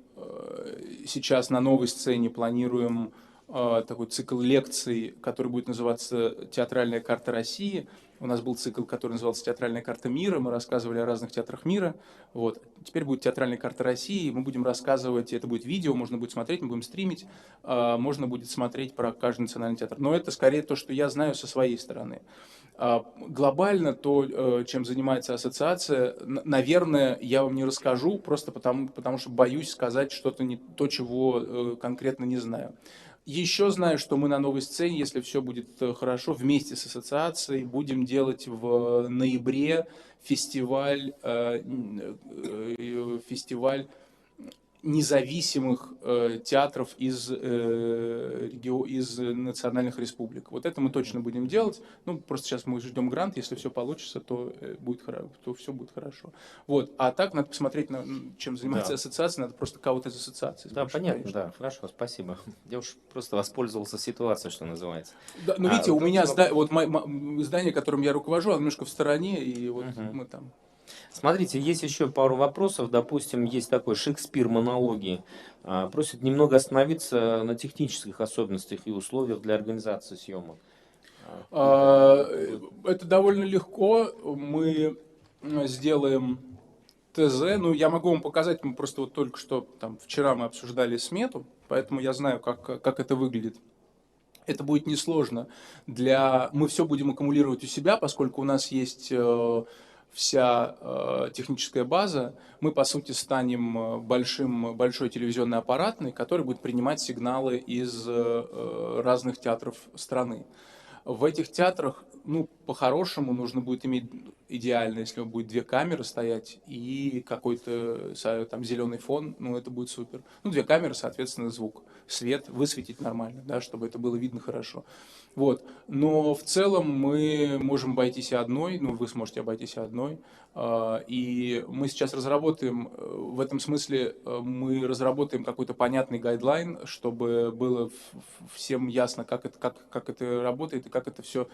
сейчас на новой сцене планируем такой цикл лекций, который будет называться «Театральная карта России». У нас был цикл, который назывался «Театральная карта мира». Мы рассказывали о разных театрах мира. Вот. Теперь будет «Театральная карта России». Мы будем рассказывать, это будет видео, можно будет смотреть, мы будем стримить, можно будет смотреть про каждый национальный театр. Но это скорее то, что я знаю со своей стороны. Глобально то, чем занимается ассоциация, наверное, я вам не расскажу, просто потому что боюсь сказать что-то не то, чего конкретно не знаю. Еще знаю, что мы на новой сцене, если все будет хорошо, вместе с ассоциацией будем делать в ноябре фестиваль независимых театров из национальных республик. Вот это мы точно будем делать. Ну, просто сейчас мы ждем грант. Если все получится, то все будет хорошо. Вот. А так надо посмотреть, чем занимается ассоциация. Надо просто кого-то из ассоциации Да, спрашивать, понятно, конечно. да, хорошо, спасибо. Я уж просто воспользовался ситуацией, что называется. Да, ну, видите, у другой меня вопрос. вот здание, которым я руковожу, оно немножко в стороне, и вот мы там. Смотрите, есть еще пару вопросов. Допустим, есть такой Шекспир монологи. Просит немного остановиться на технических особенностях и условиях для организации съемок. Это довольно легко. Мы сделаем ТЗ. Ну, я могу вам показать, мы просто вот только что, там, вчера мы обсуждали смету, поэтому я знаю, как это выглядит. Это будет несложно. Мы все будем аккумулировать у себя, поскольку у нас есть вся техническая база. Мы, по сути, станем большой телевизионной аппаратной, который будет принимать сигналы из разных театров страны. В этих театрах, ну, по-хорошему, нужно будет иметь идеально, если будет 2 камеры стоять и какой-то там зеленый фон, ну, это будет супер. Ну, 2 камеры, соответственно, звук, свет, высветить нормально, да, чтобы это было видно хорошо. Вот. Но в целом мы можем обойтись и одной, ну, вы сможете обойтись и одной. И мы сейчас разработаем, в этом смысле, мы разработаем какой-то понятный гайдлайн, чтобы было всем ясно, как это работает и как это все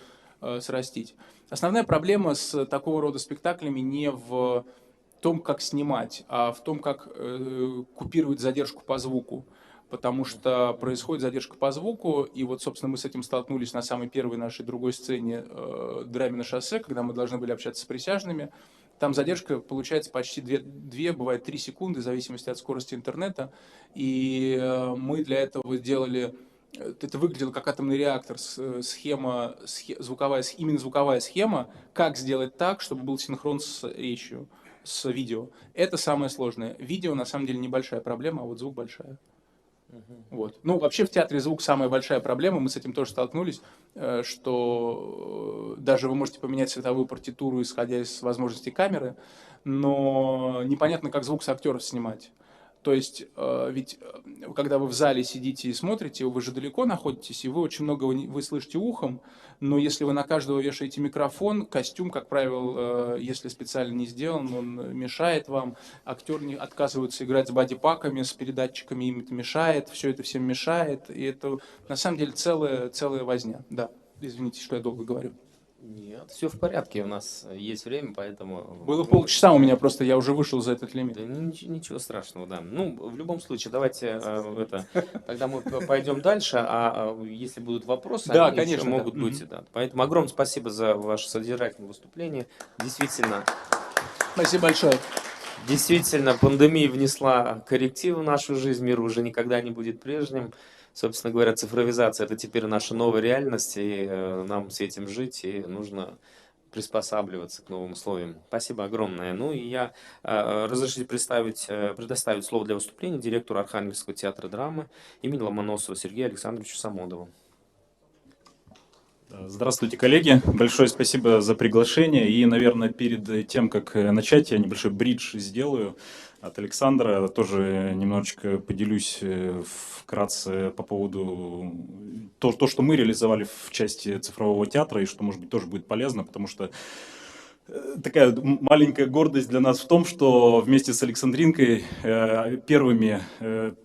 срастить. Основная проблема с такого рода спектаклями не в том, как снимать, а в том, как купировать задержку по звуку. потому что происходит задержка по звуку, и вот, собственно, мы с этим столкнулись на самой первой нашей другой сцене «Драме на шоссе», когда мы должны были общаться с присяжными. Там задержка получается почти 2, бывает 3 секунды, в зависимости от скорости интернета, и мы для этого сделали... Это выглядело как атомный реактор, именно звуковая схема, как сделать так, чтобы был синхрон с речью, с видео. Это самое сложное. Видео, на самом деле, небольшая проблема, а вот звук большая. Вот. Ну, вообще в театре звук самая большая проблема, мы с этим тоже столкнулись, что даже вы можете поменять световую партитуру, исходя из возможностей камеры, но непонятно, как звук с актера снимать. То есть, ведь когда вы в зале сидите и смотрите, вы же далеко находитесь, и вы очень много вы слышите ухом, но если вы на каждого вешаете микрофон, костюм, как правило, если специально не сделан, он мешает вам, актеры отказываются играть с бодипаками, с передатчиками, им это мешает, все это всем мешает, и это на самом деле целая возня. Да, извините, что я долго говорю. Нет, все в порядке, у нас есть время, поэтому... Было полчаса у меня, просто я уже вышел за этот лимит. Да ничего страшного, да. Ну, в любом случае, давайте тогда мы пойдем дальше, а если будут вопросы, Да, они еще конечно, да. могут быть, да. Поэтому огромное спасибо за ваше содержательное выступление. Действительно, Спасибо большое. действительно, пандемия внесла коррективы в нашу жизнь, мир уже никогда не будет прежним. Собственно говоря, цифровизация — это теперь наша новая реальность, и нам с этим жить, и нужно приспосабливаться к новым условиям. Спасибо огромное. Ну и я разрешите предоставить слово для выступления директору Архангельского театра драмы имени Ломоносова Сергею Александровичу Самодову. Здравствуйте, коллеги. Большое спасибо за приглашение. И, наверное, перед тем, как начать, я небольшой бридж сделаю от Александра. Тоже немножечко поделюсь вкратце по поводу то, что мы реализовали в части цифрового театра, и что, может быть, тоже будет полезно, потому что такая маленькая гордость для нас в том, что вместе с Александринкой первыми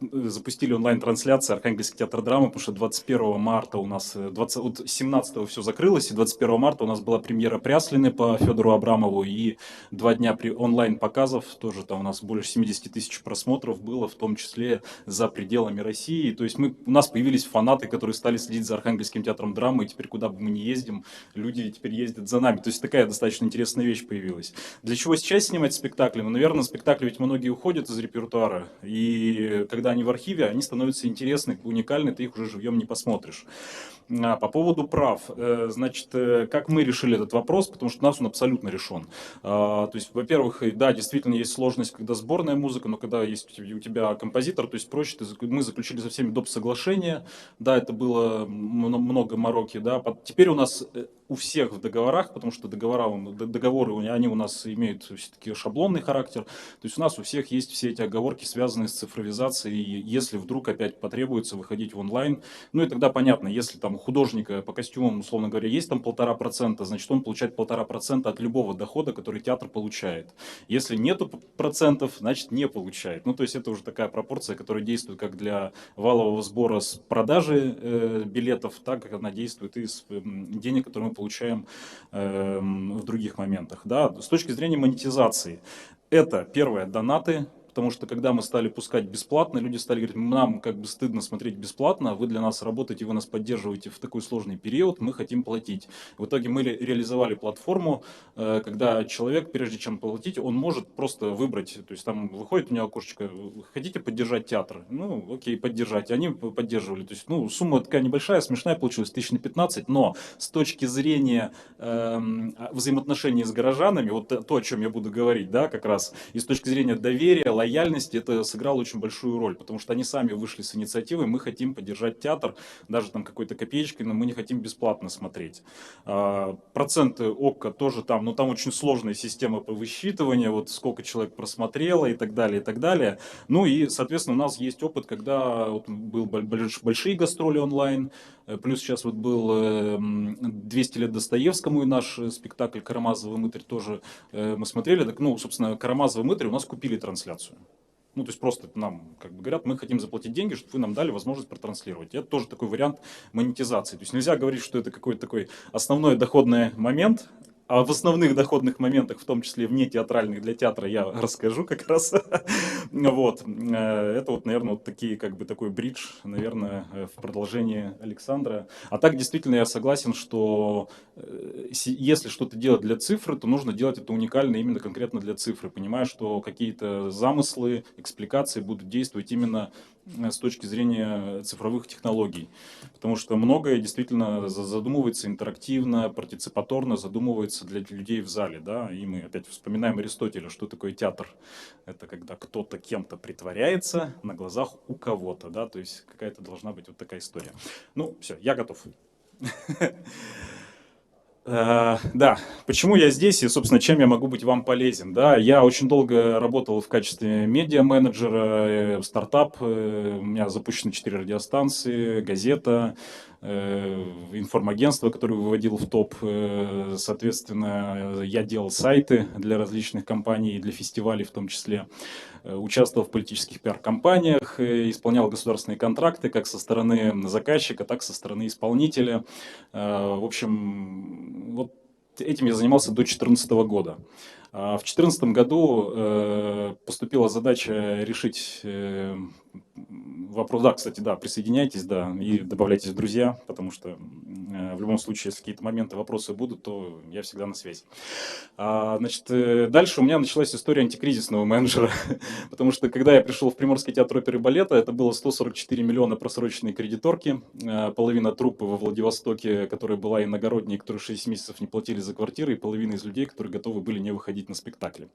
запустили онлайн-трансляции Архангельский театр драмы, потому что 21 марта у нас, 17-го все закрылось, и 21 марта у нас была премьера «Пряслины» по Федору Абрамову, и 2 дня онлайн-показов, тоже там у нас больше 70 тысяч просмотров было, в том числе за пределами России. То есть у нас появились фанаты, которые стали следить за Архангельским театром драмы, и теперь куда бы мы ни ездим, люди теперь ездят за нами. То есть такая достаточно интересная вещь появилась. Для чего сейчас снимать спектакли? Ну, наверное, спектакли ведь многие уходят из репертуара, и когда они в архиве, они становятся интересны, уникальны, ты их уже живьем не посмотришь. По поводу прав, значит, как мы решили этот вопрос, потому что у нас он абсолютно решен. То есть, во-первых, да, действительно есть сложность, когда сборная музыка, но когда есть у тебя композитор, то есть проще, мы заключили со всеми доп. Соглашения, да, это было много мороки, да, теперь у нас у всех в договорах, потому что договоры, они у нас имеют все-таки шаблонный характер, то есть у нас у всех есть все эти оговорки, связанные с цифровизацией, если вдруг опять потребуется выходить в онлайн, ну и тогда понятно, если там у художника по костюмам, условно говоря, есть там 1,5%, значит он получает 1,5% от любого дохода, который театр получает. Если нету процентов, значит не получает. Ну то есть это уже такая пропорция, которая действует как для валового сбора с продажи билетов, так как она действует и с денег, которые мы получаем в других моментах. Да? С точки зрения монетизации, это первое, донаты. Потому что когда мы стали пускать бесплатно, люди стали говорить, нам как бы стыдно смотреть бесплатно, вы для нас работаете, вы нас поддерживаете в такой сложный период, мы хотим платить. В итоге мы реализовали платформу, когда человек, прежде чем платить, он может просто выбрать, то есть там выходит у него окошечко, хотите поддержать театр? Ну, окей, поддержать. Они поддерживали. То есть, ну, сумма такая небольшая, смешная получилась, 1500, но с точки зрения взаимоотношений с горожанами, вот то, о чем я буду говорить, да, как раз, и с точки зрения доверия, лояльности, это сыграло очень большую роль, потому что они сами вышли с инициативой, мы хотим поддержать театр, даже там какой-то копеечкой, но мы не хотим бесплатно смотреть. Проценты ОККО тоже там, но там очень сложная система по высчитыванию, вот сколько человек просмотрело и так далее, и так далее. Ну и, соответственно, у нас есть опыт, когда вот был большие гастроли онлайн, плюс сейчас вот был 200 лет Достоевскому, и наш спектакль «Карамазовый мытарь» тоже мы смотрели. Так, ну, собственно, «Карамазовый мытарь» у нас купили трансляцию. Ну, то есть просто нам как бы говорят, мы хотим заплатить деньги, чтобы вы нам дали возможность протранслировать. И это тоже такой вариант монетизации. То есть нельзя говорить, что это какой-то такой основной доходный момент. А в основных доходных моментах, в том числе вне театральных для театра, я расскажу как раз. Вот. Это вот, наверное, вот такие, как бы такой бридж, наверное, в продолжении Александра. А так, действительно, я согласен, что если что-то делать для цифры, то нужно делать это уникально именно конкретно для цифры, понимая, что какие-то замыслы, экспликации будут действовать именно с точки зрения цифровых технологий. Потому что многое действительно задумывается интерактивно, партиципаторно, задумывается для людей в зале. Да? И мы опять вспоминаем Аристотеля, что такое театр. Это когда кто-то кем-то притворяется на глазах у кого-то. Да? То есть какая-то должна быть вот такая история. Ну, все, я готов. Да, почему я здесь и, собственно, чем я могу быть вам полезен? Да, я очень долго работал в качестве медиа-менеджера, стартап, у меня запущено 4 радиостанции, газета, информагентство, которое выводил в топ. Соответственно, я делал сайты для различных компаний, для фестивалей в том числе. Участвовал в политических пиар-компаниях, исполнял государственные контракты как со стороны заказчика, так и со стороны исполнителя. В общем, вот этим я занимался до 2014 года. В 2014 году поступила задача решить вопрос. Да, кстати, да, присоединяйтесь, да, и добавляйтесь в друзья, потому что в любом случае, если какие-то моменты, вопросы будут, то я всегда на связи. Значит, дальше у меня началась история антикризисного менеджера, потому что когда я пришел в Приморский театр оперы и балета, это было 144 миллиона просроченной кредиторки, половина труппы во Владивостоке, которая была иногородней, которые 6 месяцев не платили за квартиры, и половина из людей, которые готовы были не выходить на спектакли.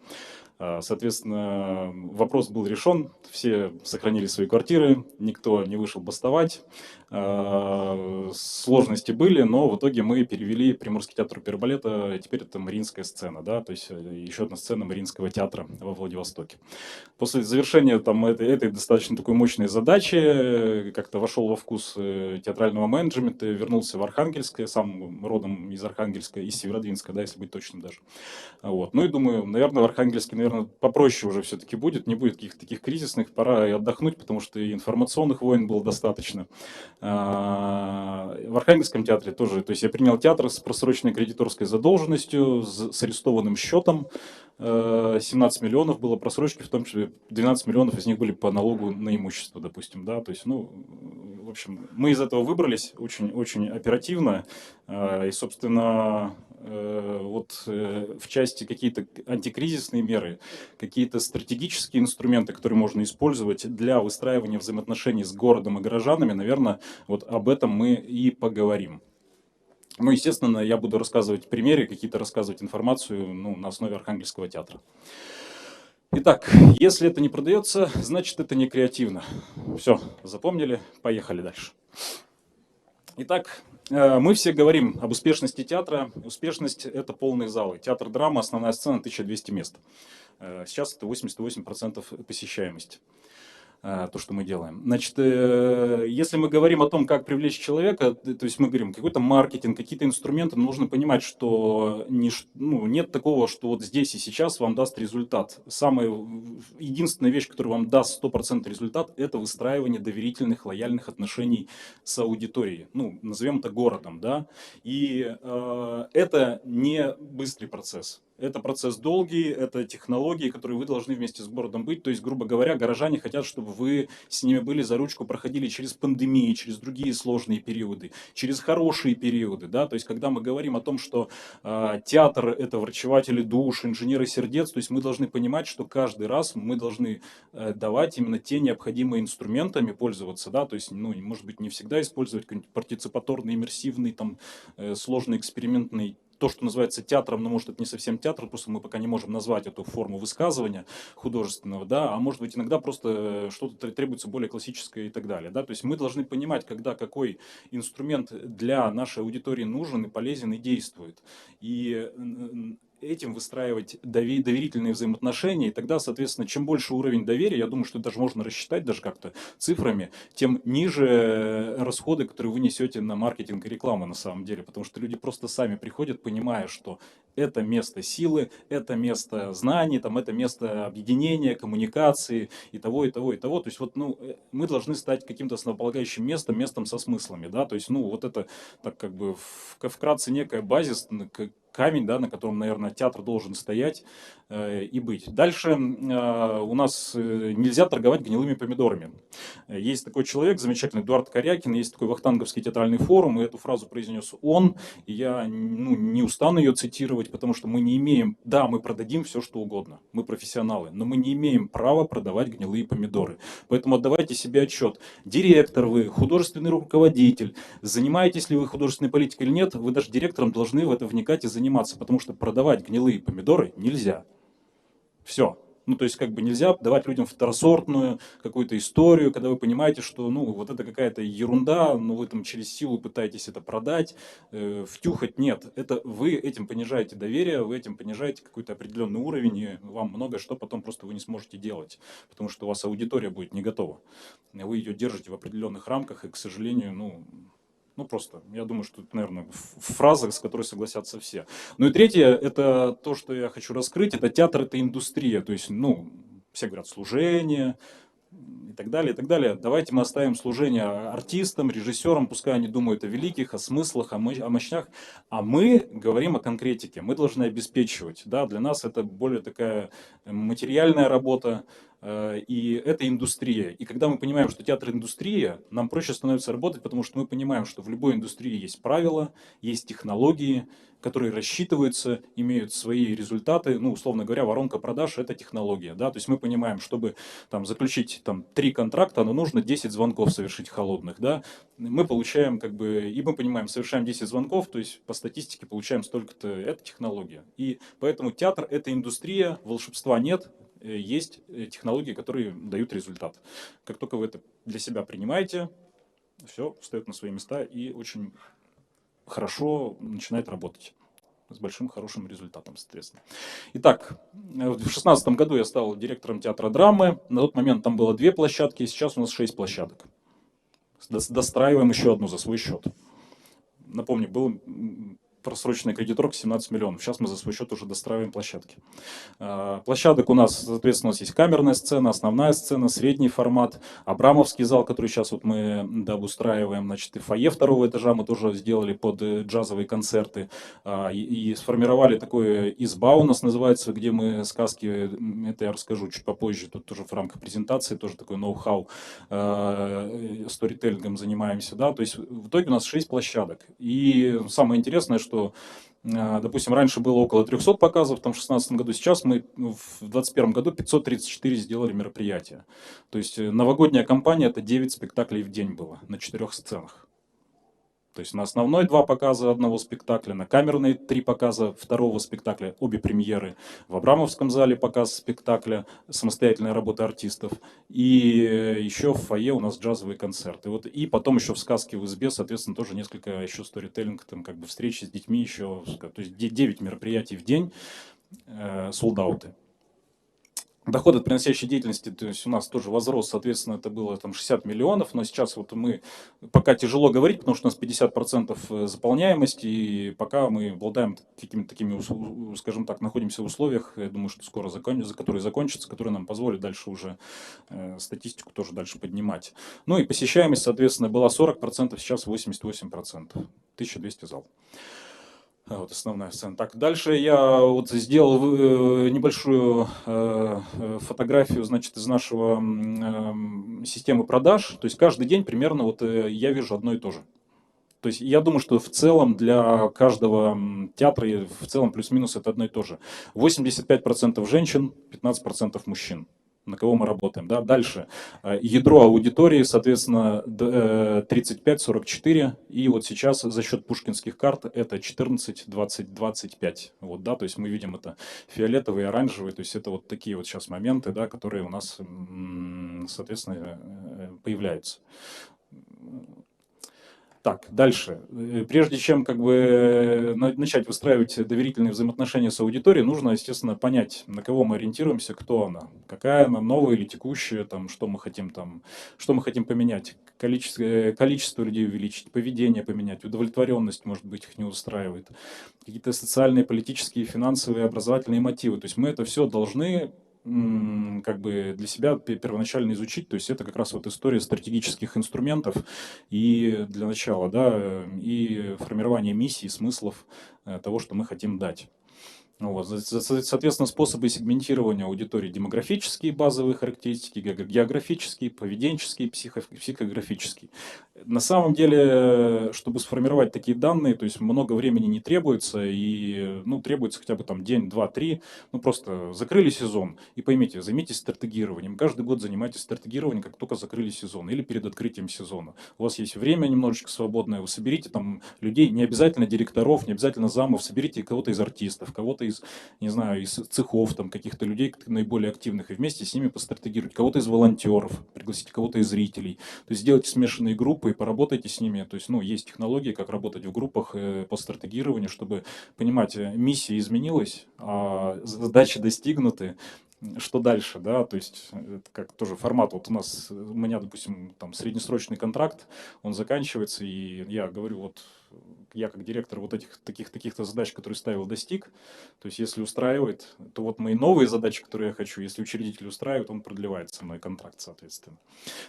Соответственно, вопрос был решен, все сохранили свои квартиры, никто не вышел бастовать, сложности были, но в итоге мы перевели Приморский театр оперы и балета, теперь это Мариинская сцена, да, то есть еще одна сцена Мариинского театра во Владивостоке. После завершения там этой достаточно такой мощной задачи, как-то вошел во вкус театрального менеджмента, вернулся в Архангельск, я сам родом из Архангельска, из Северодвинска, да, если быть точным даже. Вот. Ну и думаю, наверное, в Архангельске, наверное, попроще уже все-таки будет, не будет каких-то таких кризисных, пора и отдохнуть, потому что и информационных войн было достаточно. В Архангельском театре тоже, то есть я принял театр с просроченной кредиторской задолженностью, с арестованным счетом, 17 миллионов было просрочки, в том числе 12 миллионов из них были по налогу на имущество, допустим, да, то есть, ну, в общем, мы из этого выбрались очень оперативно, и, собственно, вот в части какие-то антикризисные меры, какие-то стратегические инструменты, которые можно использовать для выстраивания взаимоотношений с городом и горожанами, наверное, вот об этом мы и поговорим. Ну, естественно, я буду рассказывать примеры, какие-то рассказывать информацию, ну, на основе Архангельского театра. Итак, если это не продается, значит, это не креативно. Все, запомнили, поехали дальше. Итак, мы все говорим об успешности театра. Успешность – это полные залы. Театр драма, основная сцена, 1200 мест. Сейчас это 88% посещаемости. То, что мы делаем. Значит, если мы говорим о том, как привлечь человека, то есть мы говорим какой-то маркетинг, какие-то инструменты, нужно понимать, что нет такого, что вот здесь и сейчас вам даст результат. Единственная вещь, которая вам даст 100% результат, это выстраивание доверительных, лояльных отношений с аудиторией. Ну, назовем это городом, да. И это не быстрый процесс. Это процесс долгий, это технологии, которые вы должны вместе с городом быть. То есть, грубо говоря, горожане хотят, чтобы вы с ними были за ручку, проходили через пандемии, через другие сложные периоды, через хорошие периоды. Да? То есть, когда мы говорим о том, что театр – это врачеватели душ, инженеры сердец, то есть мы должны понимать, что каждый раз мы должны давать именно те необходимые инструментами пользоваться. Да? То есть, ну, может быть, не всегда использовать какой-нибудь партиципаторный, иммерсивный, там, сложный экспериментный, то, что называется театром, но может это не совсем театр, просто мы пока не можем назвать эту форму высказывания художественного, да, а может быть иногда просто что-то требуется более классическое и так далее, да, то есть мы должны понимать, когда какой инструмент для нашей аудитории нужен и полезен и действует, и этим выстраивать доверительные взаимоотношения, и тогда, соответственно, чем больше уровень доверия, я думаю, что это даже можно рассчитать даже как-то цифрами, тем ниже расходы, которые вы несете на маркетинг и рекламу на самом деле, потому что люди просто сами приходят, понимая, что Это место силы, это место знаний, там, это место объединения, коммуникации и того, и того, и того. То есть вот, ну, мы должны стать каким-то основополагающим местом, местом со смыслами, да, то есть, ну, вот это так как бы вкратце некая базис, камень, да, на котором, наверное, театр должен стоять и быть. Дальше у нас нельзя торговать гнилыми помидорами. Есть такой человек, замечательный Эдуард Корякин, есть такой Вахтанговский театральный форум, и эту фразу произнес он, и я не устану ее цитировать, потому что мы не имеем, да, мы продадим все, что угодно, мы профессионалы, но мы не имеем права продавать гнилые помидоры. Поэтому отдавайте себе отчет. Директор вы, художественный руководитель, занимаетесь ли вы художественной политикой или нет, вы даже директором должны в это вникать и заниматься, потому что продавать гнилые помидоры нельзя. Все. Ну, то есть, как бы нельзя давать людям второсортную какую-то историю, когда вы понимаете, что, ну, вот это какая-то ерунда, но вы там через силу пытаетесь это продать, втюхать. Нет, это вы этим понижаете доверие, вы этим понижаете какой-то определенный уровень, и вам много что потом просто вы не сможете делать, потому что у вас аудитория будет не готова. Вы ее держите в определенных рамках, и, к сожалению, ну, просто, я думаю, что это, наверное, фраза, с которой согласятся все. Ну и третье, это то, что я хочу раскрыть, это театр, это индустрия. То есть, ну, все говорят служение и так далее, и так далее. Давайте мы оставим служение артистам, режиссерам, пускай они думают о великих, о смыслах, о мощнях, а мы говорим о конкретике. Мы должны обеспечивать, да, для нас это более такая материальная работа, и это индустрия. И когда мы понимаем, что театр индустрия, нам проще становится работать, потому что мы понимаем, что в любой индустрии есть правила, есть технологии, которые рассчитываются, имеют свои результаты. Ну, условно говоря, воронка продаж – это технология. Да? То есть мы понимаем, чтобы там, заключить там, 3 контракта, но нужно 10 звонков совершить холодных. Да? Мы получаем, как бы, и мы понимаем, совершаем 10 звонков, то есть по статистике получаем столько-то. Это технология. И поэтому театр – это индустрия, волшебства нет, есть технологии, которые дают результат. Как только вы это для себя принимаете, все встает на свои места и очень хорошо начинает работать с большим хорошим результатом, соответственно. Итак, в 2016 году я стал директором театра драмы. На тот момент там было 2 площадки, сейчас у нас 6 площадок. Достраиваем еще одну за свой счет. Напомню, был просроченный кредиторг 17 миллионов. Сейчас мы за свой счет уже достраиваем площадки. Площадок у нас, соответственно, у нас есть камерная сцена, основная сцена, средний формат, Абрамовский зал, который сейчас вот мы обустраиваем, значит, и фойе 2-го этажа мы тоже сделали под джазовые концерты, и сформировали такое изба у нас называется, где мы сказки, это я расскажу чуть попозже, тут тоже в рамках презентации, тоже такой ноу-хау, сторителлингом занимаемся, да, то есть в итоге у нас 6 площадок. И самое интересное, что допустим, раньше было около 300 показов, там в 2016 году, сейчас мы в 2021 году 534 сделали мероприятия. То есть новогодняя кампания – это 9 спектаклей в день было на 4 сценах. То есть на основной 2 показа одного спектакля, на камерной 3 показа второго спектакля, обе премьеры. В Абрамовском зале показ спектакля, самостоятельная работа артистов. И еще в фойе у нас джазовые концерты. Вот, и потом еще в сказке в избе, соответственно, тоже несколько еще сторителлинг, там как бы встречи с детьми еще. То есть 9 мероприятий в день, солдауты. Доход от приносящей деятельности, то есть у нас тоже возрос, соответственно, это было там 60 миллионов, но сейчас вот мы, пока тяжело говорить, потому что у нас 50% заполняемость, и пока мы обладаем какими-то такими, скажем так, находимся в условиях, я думаю, что скоро которые закончатся, которые нам позволят дальше уже статистику тоже дальше поднимать. Ну и посещаемость, соответственно, была 40%, сейчас 88%, 1200 зал. Вот основная сцена. Так, дальше я вот сделал небольшую фотографию, значит, из нашего системы продаж. То есть каждый день примерно вот я вижу одно и то же. То есть я думаю, что в целом для каждого театра в целом плюс-минус это одно и то же. 85% женщин, 15% мужчин, на кого мы работаем. Да? Дальше. Ядро аудитории, соответственно, 35-44. И вот сейчас за счет пушкинских карт это 14, 20, 25. Вот, да? То есть мы видим это фиолетовые, оранжевые. То есть это вот такие вот сейчас моменты, да, которые у нас, соответственно, появляются. Так, дальше. Прежде чем как бы начать выстраивать доверительные взаимоотношения с аудиторией, нужно, естественно, понять, на кого мы ориентируемся, кто она, какая она, новая или текущая, там, что мы хотим поменять, количество людей увеличить, поведение поменять, удовлетворенность, может быть, их не устраивает, какие-то социальные, политические, финансовые, образовательные мотивы. То есть мы это все должны как бы для себя первоначально изучить, то есть это как раз вот история стратегических инструментов и для начала, да, и формирование миссий, смыслов того, что мы хотим дать. Ну вот, соответственно, способы сегментирования аудитории: демографические базовые характеристики, географические, поведенческие, психографические. На самом деле, чтобы сформировать такие данные, то есть много времени не требуется, и ну, требуется хотя бы там день, два, три, ну просто закрыли сезон, и поймите, займитесь стратегированием. Каждый год занимайтесь стратегированием, как только закрыли сезон, или перед открытием сезона. У вас есть время немножечко свободное, вы соберите там людей, не обязательно директоров, не обязательно замов, соберите кого-то из артистов, кого-то из, не знаю, из цехов, там каких-то людей наиболее активных, и вместе с ними постратегируйте, кого-то из волонтеров, пригласите кого-то из зрителей. То есть сделайте смешанные группы и поработайте с ними. То есть, ну, есть технологии, как работать в группах по стратегированию, чтобы понимать, миссия изменилась, задачи достигнуты, что дальше, да, то есть это как тоже формат, вот у меня, допустим, там среднесрочный контракт, он заканчивается, и я говорю, вот я как директор вот этих таких-то задач, которые ставил, достиг, то есть если устраивает, то вот мои новые задачи, которые я хочу, если учредитель устраивает, он продлевает со мной контракт, соответственно.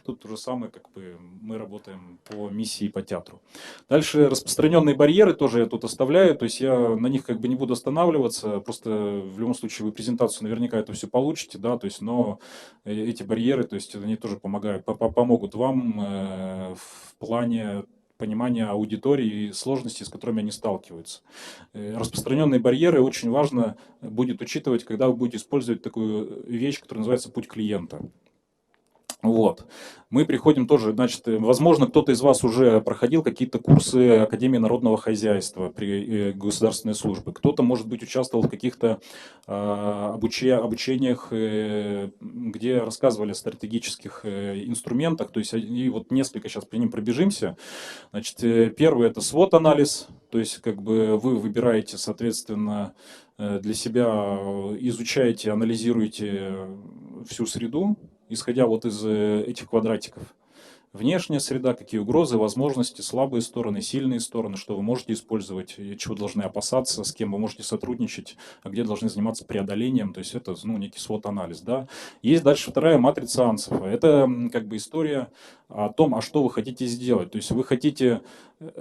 Тут то же самое, как бы мы работаем по миссии, по театру. Дальше распространенные барьеры тоже я тут оставляю, то есть я на них как бы не буду останавливаться, просто в любом случае вы презентацию наверняка это все получите, да, то есть, но эти барьеры, то есть они тоже помогают, помогут вам в плане понимания аудитории и сложностей, с которыми они сталкиваются. Распространенные барьеры очень важно будет учитывать, когда вы будете использовать такую вещь, которая называется путь клиента. Вот. Мы приходим тоже, значит, возможно, кто-то из вас уже проходил какие-то курсы Академии народного хозяйства при государственной службе. Кто-то, может быть, участвовал в каких-то обучениях, где рассказывали о стратегических инструментах. То есть, и вот несколько сейчас по ним пробежимся. Значит, первый – это SWOT-анализ. То есть, как бы вы выбираете, соответственно, для себя, изучаете, анализируете всю среду, исходя вот из этих квадратиков. Внешняя среда, какие угрозы, возможности, слабые стороны, сильные стороны, что вы можете использовать, чего должны опасаться, с кем вы можете сотрудничать, а где должны заниматься преодолением. То есть это, ну, некий свод-анализ. Да? Есть дальше вторая матрица Ансофа. Это как бы история о том, а что вы хотите сделать. То есть вы хотите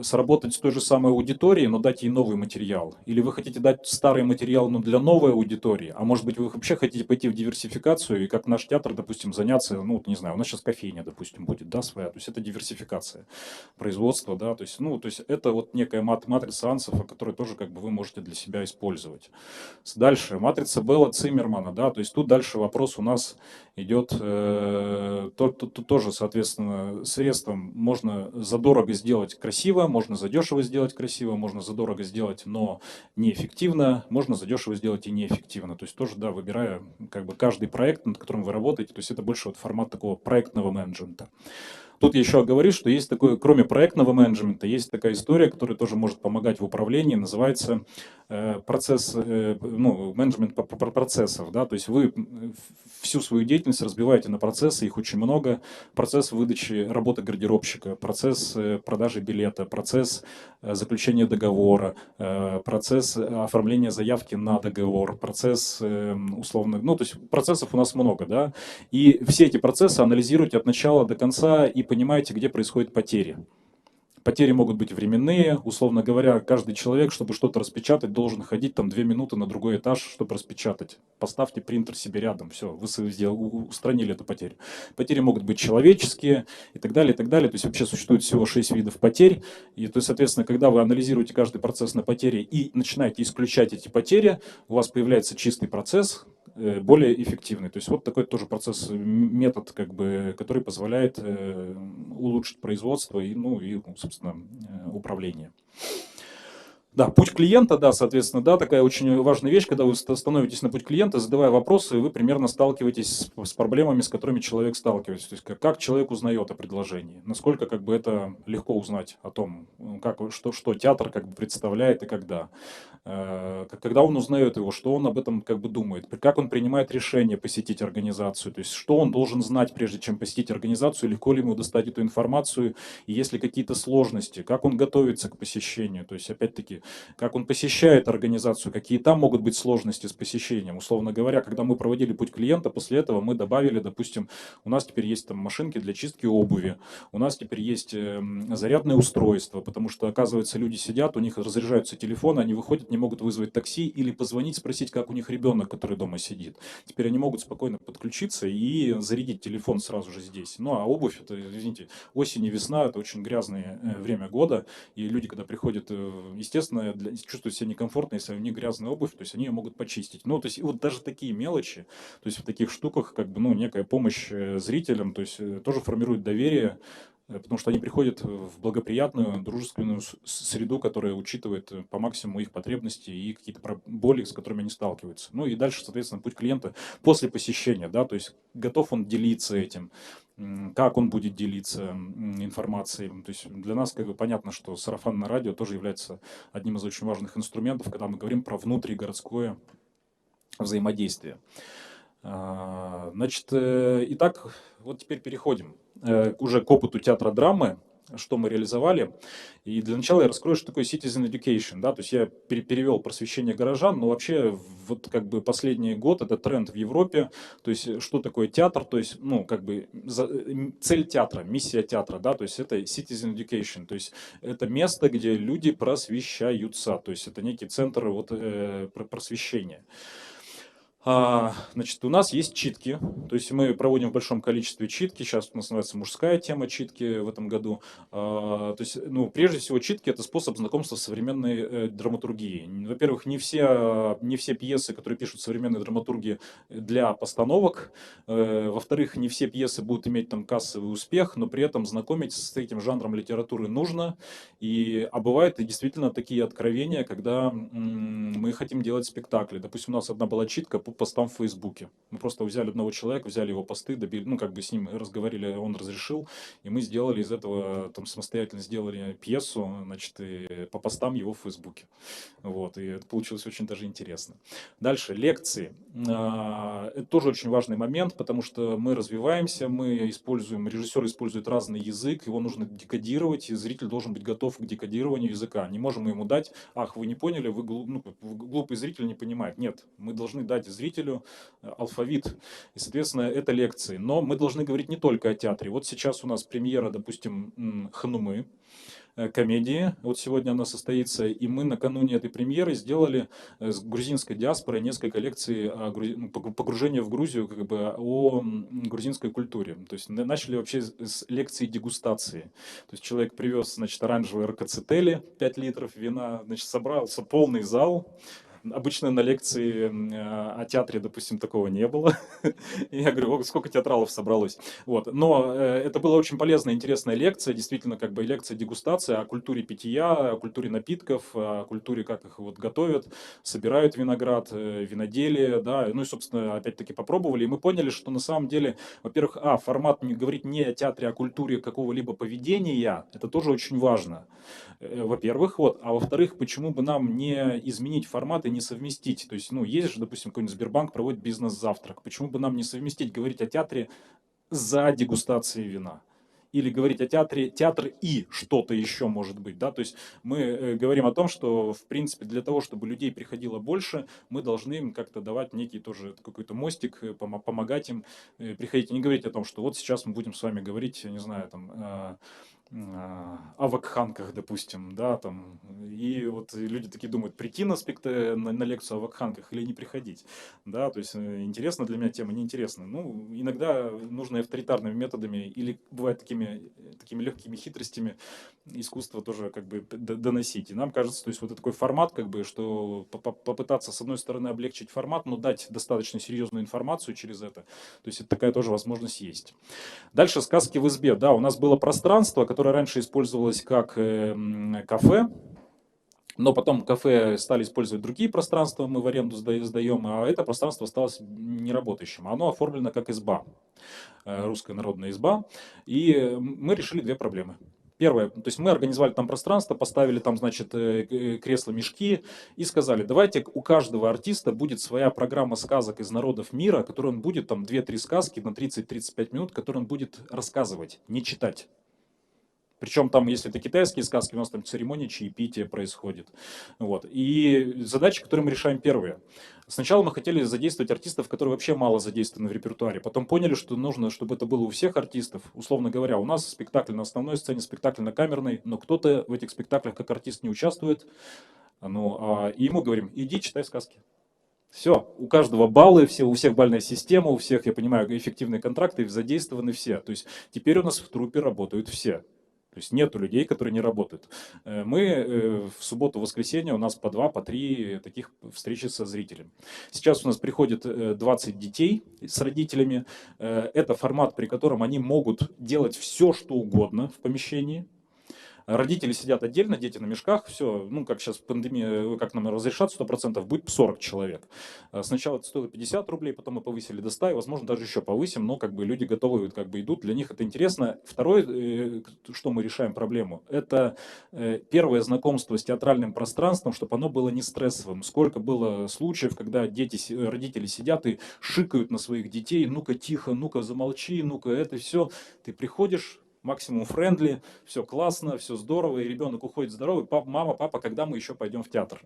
сработать с той же самой аудиторией, но дать ей новый материал. Или вы хотите дать старый материал, но для новой аудитории. А может быть, вы вообще хотите пойти в диверсификацию и как наш театр, допустим, заняться, ну, не знаю, у нас сейчас кофейня, допустим, будет, да, своя. То есть это диверсификация производства, да. То есть, ну, то есть это вот некая матрица Ансофа, которую тоже как бы вы можете для себя использовать. Дальше, матрица Белла Циммермана, да, то есть тут дальше вопрос у нас идет, тоже, соответственно, средством можно задорого сделать красиво, можно задешево сделать красиво, можно задорого сделать, но неэффективно, можно задешево сделать и неэффективно. То есть тоже, да, выбирая как бы каждый проект, над которым вы работаете, то есть это больше вот формат такого проектного менеджмента. Тут я еще оговорюсь, что есть такое, кроме проектного менеджмента, есть такая история, которая тоже может помогать в управлении, называется процесс, ну, менеджмент процессов, да, то есть вы всю свою деятельность разбиваете на процессы, их очень много, процесс выдачи работы гардеробщика, процесс продажи билета, процесс заключения договора, процесс оформления заявки на договор, процесс условно, ну, то есть процессов у нас много, да, и все эти процессы анализируйте от начала до конца и понимаете, где происходят потери. Потери могут быть временные, условно говоря, каждый человек, чтобы что-то распечатать, должен ходить там 2 минуты на другой этаж, чтобы распечатать. Поставьте принтер себе рядом, все, вы устранили эту потерю. Потери могут быть человеческие и так далее, и так далее. То есть вообще существует всего 6 видов потерь. И, то есть, соответственно, когда вы анализируете каждый процесс на потери и начинаете исключать эти потери, у вас появляется чистый процесс, более эффективный. То есть вот такой тоже процесс, метод, как бы, который позволяет улучшить производство и, ну, и, собственно, управление. Да, путь клиента, да, соответственно, да, такая очень важная вещь, когда вы становитесь на путь клиента, задавая вопросы, вы примерно сталкиваетесь с проблемами, с которыми человек сталкивается. То есть как человек узнает о предложении, насколько как бы это легко узнать о том, как, что театр как бы представляет и когда. Когда он узнает его, что он об этом как бы думает, как он принимает решение посетить организацию, то есть что он должен знать, прежде чем посетить организацию, легко ли ему достать эту информацию, и есть ли какие-то сложности, как он готовится к посещению, то есть опять-таки, как он посещает организацию, какие там могут быть сложности с посещением. Условно говоря, когда мы проводили путь клиента, после этого мы добавили, допустим, у нас теперь есть там машинки для чистки обуви, у нас теперь есть зарядное устройство, потому что, оказывается, люди сидят, у них разряжаются телефоны, они выходят, не могут вызвать такси или позвонить, спросить, как у них ребенок, который дома сидит. Теперь они могут спокойно подключиться и зарядить телефон сразу же здесь. Ну, а обувь, это, извините, осень и весна, это очень грязное время года, и люди, когда приходят, естественно, чувствуют себя некомфортно, если у них грязная обувь, то есть они ее могут почистить. Ну, то есть вот даже такие мелочи, то есть в таких штуках, как бы, ну, некая помощь зрителям, то есть тоже формирует доверие, потому что они приходят в благоприятную, дружественную среду, которая учитывает по максимуму их потребности и какие-то боли, с которыми они сталкиваются. Ну и дальше, соответственно, путь клиента после посещения, да, то есть готов он делиться этим, как он будет делиться информацией. То есть для нас как бы понятно, что сарафанное радио тоже является одним из очень важных инструментов, когда мы говорим про внутригородское взаимодействие. Значит, итак, вот теперь переходим уже к опыту театра драмы, что мы реализовали. И для начала я раскрою, что такое citizen education. Да? То есть я перевел просвещение горожан, но вообще вот как бы последний год это тренд в Европе. То есть что такое театр? То есть, ну, как бы цель театра, миссия театра, да, то есть это citizen education. То есть это место, где люди просвещаются. То есть это некий центр вот, просвещения. Значит, у нас есть читки, то есть мы проводим в большом количестве читки, сейчас у нас называется мужская тема читки в этом году. То есть, ну, прежде всего, читки – это способ знакомства с современной драматургией. Во-первых, не все пьесы, которые пишут современные драматурги, для постановок. Во-вторых, не все пьесы будут иметь там кассовый успех, но при этом знакомить с этим жанром литературы нужно. А бывают и действительно такие откровения, когда мы хотим делать спектакли. Допустим, у нас одна была читка по постам в Фейсбуке. Мы просто взяли одного человека, взяли его посты, добили, ну, как бы с ним разговаривали, он разрешил, и мы сделали из этого, там, самостоятельно сделали пьесу, значит, и по постам его в Фейсбуке. Вот, и это получилось очень даже интересно. Дальше, лекции. Это тоже очень важный момент, потому что мы развиваемся, режиссер использует разный язык, его нужно декодировать, и зритель должен быть готов к декодированию языка. Не можем мы ему дать, вы не поняли, вы глупый зритель не понимает. Нет, мы должны дать зрителю алфавит, и, соответственно, это лекции. Но мы должны говорить не только о театре. Вот сейчас у нас премьера, допустим, «Ханумы», комедии. Вот сегодня она состоится, и мы накануне этой премьеры сделали с грузинской диаспорой несколько лекций о погружения в Грузию, как бы о грузинской культуре. То есть начали вообще с лекции дегустации. То есть человек привез, значит, оранжевые ракоцители, 5 литров вина, значит, собрался полный зал. Обычно на лекции о театре, допустим, такого не было. И я говорю, сколько театралов собралось. Вот. Но это была очень полезная, интересная лекция, действительно, как бы лекция дегустация о культуре питья, о культуре напитков, о культуре, как их вот готовят, собирают виноград, виноделие, да, ну и, собственно, опять-таки попробовали, и мы поняли, что на самом деле, во-первых, формат говорит не о театре, а о культуре какого-либо поведения, это тоже очень важно, во-первых, вот, а во-вторых, почему бы нам не изменить формат и не совместить, то есть, ну, есть же, допустим, какой-нибудь Сбербанк проводит бизнес-завтрак, почему бы нам не совместить, говорить о театре за дегустацией вина? Или говорить о театре, театр и что-то еще может быть, да, то есть мы говорим о том, что, в принципе, для того, чтобы людей приходило больше, мы должны им как-то давать некий тоже какой-то мостик, помогать им приходить, не говорить о том, что вот сейчас мы будем с вами говорить, я не знаю, там, о вакханках, допустим, да, там, и вот люди такие думают, прийти на лекцию о вакханках или не приходить, да, то есть интересна для меня тема, неинтересна. Ну, иногда нужно авторитарными методами или бывает такими легкими хитростями искусство тоже как бы доносить. И нам кажется, то есть вот такой формат, как бы, что попытаться с одной стороны облегчить формат, но дать достаточно серьезную информацию через это, то есть это такая тоже возможность есть. Дальше сказки в избе. Да, у нас было пространство, которое раньше использовалось как кафе. Но потом кафе стали использовать другие пространства, мы в аренду сдаем, а это пространство осталось неработающим. Оно оформлено как изба, русская народная изба. И мы решили две проблемы. Первое, то есть мы организовали там пространство, поставили там, значит, кресла-мешки и сказали, давайте у каждого артиста будет своя программа сказок из народов мира, которую он будет, там, 2-3 сказки на 30-35 минут, которые он будет рассказывать, не читать. Причем там, если это китайские сказки, у нас там церемония чаепития происходит. Вот. И задачи, которые мы решаем, первые. Сначала мы хотели задействовать артистов, которые вообще мало задействованы в репертуаре. Потом поняли, что нужно, чтобы это было у всех артистов. Условно говоря, у нас спектакль на основной сцене, спектакль на камерной, но кто-то в этих спектаклях как артист не участвует. Ну, и ему говорим, иди читай сказки. Все, у каждого баллы, все, у всех бальная система, у всех, я понимаю, эффективные контракты, задействованы все. То есть теперь у нас в труппе работают все. То есть нету людей, которые не работают. Мы в субботу-воскресенье у нас по 2, по 3 таких встречи со зрителем. Сейчас у нас приходит 20 детей с родителями. Это формат, при котором они могут делать все, что угодно в помещении. Родители сидят отдельно, дети на мешках, все, ну, как сейчас пандемия, как нам разрешат, 100% будет 40 человек. Сначала это стоило 50 рублей, потом мы повысили до 100, и, возможно, даже еще повысим, но как бы люди готовы, как бы идут, для них это интересно. Второе, что мы решаем проблему, это первое знакомство с театральным пространством, чтобы оно было не стрессовым. Сколько было случаев, когда дети, родители сидят и шикают на своих детей, ну-ка тихо, ну-ка замолчи, ну-ка это все. Ты приходишь, максимум френдли, все классно, все здорово, и ребенок уходит здоровый. Мама, папа, когда мы еще пойдем в театр?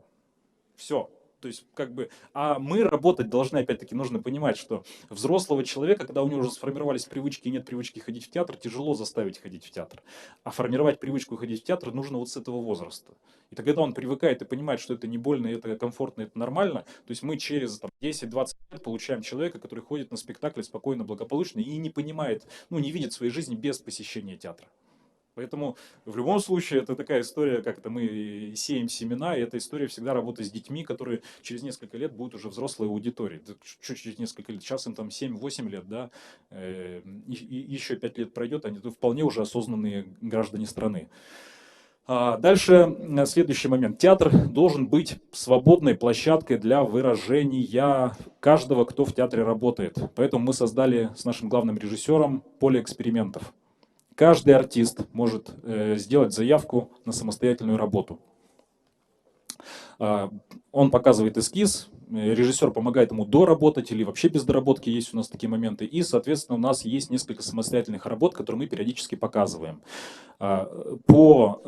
Все. То есть, как бы, а мы работать должны, опять-таки, нужно понимать, что взрослого человека, когда у него уже сформировались привычки и нет привычки ходить в театр, тяжело заставить ходить в театр. А формировать привычку ходить в театр нужно вот с этого возраста. И тогда он привыкает и понимает, что это не больно, это комфортно, это нормально. То есть мы через 10-20 лет получаем человека, который ходит на спектакль спокойно, благополучно и не понимает, ну, не видит своей жизни без посещения театра. Поэтому в любом случае это такая история, как это мы сеем семена, и эта история всегда работает с детьми, которые через несколько лет будут уже взрослой аудиторией. Чуть через несколько лет, сейчас им там 7-8 лет, да, и еще 5 лет пройдет, они вполне уже осознанные граждане страны. Дальше следующий момент. Театр должен быть свободной площадкой для выражения каждого, кто в театре работает. Поэтому мы создали с нашим главным режиссером поле экспериментов. Каждый артист может сделать заявку на самостоятельную работу. Он показывает эскиз, режиссер помогает ему доработать или вообще без доработки, есть у нас такие моменты. И, соответственно, у нас есть несколько самостоятельных работ, которые мы периодически показываем. По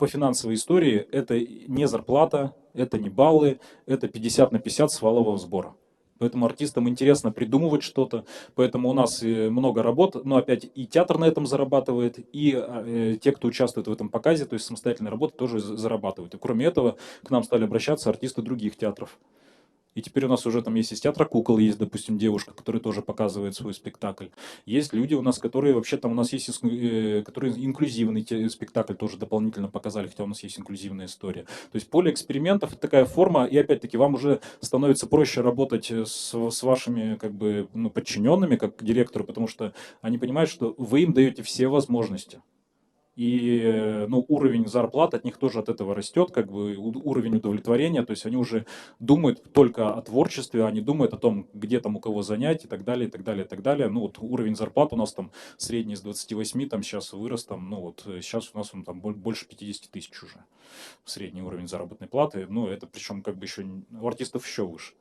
финансовой истории это не зарплата, это не баллы, это 50 на 50 с валового сбора. Поэтому артистам интересно придумывать что-то, поэтому у нас много работ, но опять и театр на этом зарабатывает, и те, кто участвует в этом показе, то есть самостоятельная работа, тоже зарабатывают. И кроме этого к нам стали обращаться артисты других театров. И теперь у нас уже там есть из театра кукол, есть, допустим, девушка, которая тоже показывает свой спектакль. Есть люди у нас, которые вообще там у нас есть, которые инклюзивный спектакль тоже дополнительно показали, хотя у нас есть инклюзивная история. То есть поле экспериментов — это такая форма, и опять-таки вам уже становится проще работать с вашими как бы, ну, подчиненными, как директору, потому что они понимают, что вы им даете все возможности. И ну, уровень зарплат от них тоже от этого растет, как бы уровень удовлетворения, то есть они уже думают только о творчестве, они думают о том, где там у кого занять и так далее, и так далее, и так далее. Ну вот уровень зарплат у нас там средний с 28, там сейчас вырос, там, ну вот сейчас у нас он там больше 50 тысяч уже, средний уровень заработной платы, ну это причем как бы еще у артистов еще выше.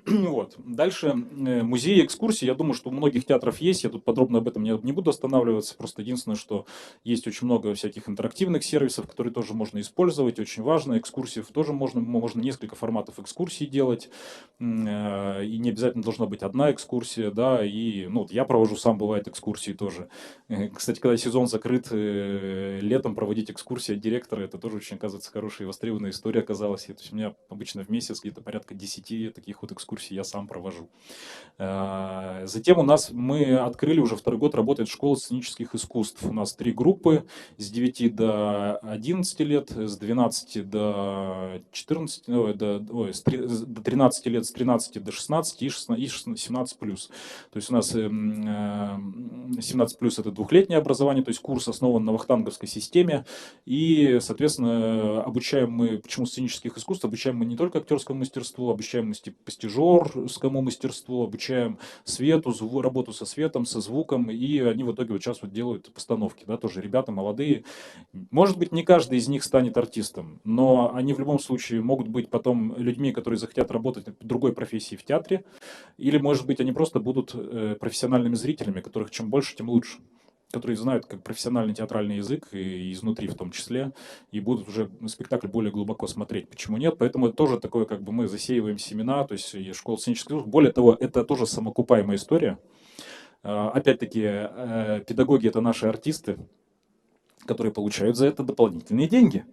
Вот. Дальше музеи, экскурсии. Я думаю, что у многих театров есть. Я тут подробно об этом не буду останавливаться. Просто единственное, что есть очень много всяких интерактивных сервисов, которые тоже можно использовать. Очень важно. Экскурсий тоже можно несколько форматов экскурсий делать. И не обязательно должна быть одна экскурсия. Да, и ну, вот я провожу сам, бывает, экскурсии тоже. Кстати, когда сезон закрыт, летом проводить экскурсии от директора, это тоже очень, оказывается, хорошая и востребованная история оказалась. То есть у меня обычно в месяц где-то порядка 10 таких таких вот экскурсий я сам провожу. Затем мы открыли, уже второй год работает школа сценических искусств. У нас 3 группы с 9 до 11 лет, с 12 до 14, до 13 лет, с 13 до 16 и 17 плюс. То есть у нас 17 плюс это двухлетнее образование, то есть курс основан на вахтанговской системе. И, соответственно, обучаем мы, почему сценических искусств, обучаем мы не только актерскому мастерству, обучаем постижерскому мастерству, обучаем свету, работу со светом, со звуком, и они в итоге вот сейчас вот делают постановки, да, тоже ребята молодые. Может быть, не каждый из них станет артистом, но они в любом случае могут быть потом людьми, которые захотят работать в другой профессии в театре, или, может быть, они просто будут профессиональными зрителями, которых чем больше, тем лучше, которые знают как профессиональный театральный язык, и изнутри в том числе, и будут уже спектакль более глубоко смотреть. Почему нет? Поэтому это тоже такое, как бы мы засеиваем семена, то есть и школа сценических искусств. Более того, это тоже самоокупаемая история. Опять-таки, педагоги – это наши артисты, которые получают за это дополнительные деньги,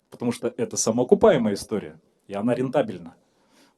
потому что это самоокупаемая история, и она рентабельна.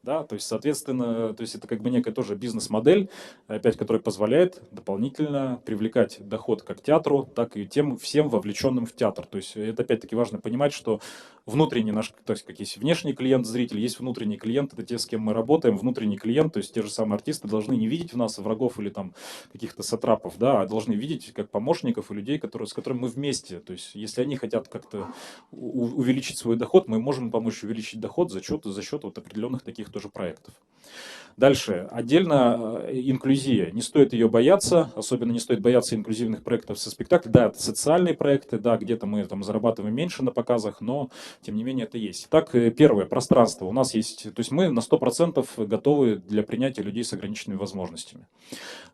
Да, то есть, соответственно, то есть это как бы некая тоже бизнес-модель, опять, которая позволяет дополнительно привлекать доход как театру, так и тем всем вовлеченным в театр. То есть это опять-таки важно понимать, что внутренний наш, то есть как есть внешний клиент, зритель, есть внутренний клиент, это те, с кем мы работаем, внутренний клиент, то есть те же самые артисты должны не видеть в нас врагов или там каких-то сатрапов, да, а должны видеть как помощников и людей, с которыми мы вместе. То есть если они хотят как-то увеличить свой доход, мы можем помочь увеличить доход за счет вот определенных таких тоже проектов. Дальше. Отдельно инклюзия. Не стоит ее бояться, особенно не стоит бояться инклюзивных проектов со спектаклем. Да, это социальные проекты, да, где-то мы там зарабатываем меньше на показах, но тем не менее это есть. Так, первое, пространство. У нас есть, то есть мы на 100% готовы для принятия людей с ограниченными возможностями.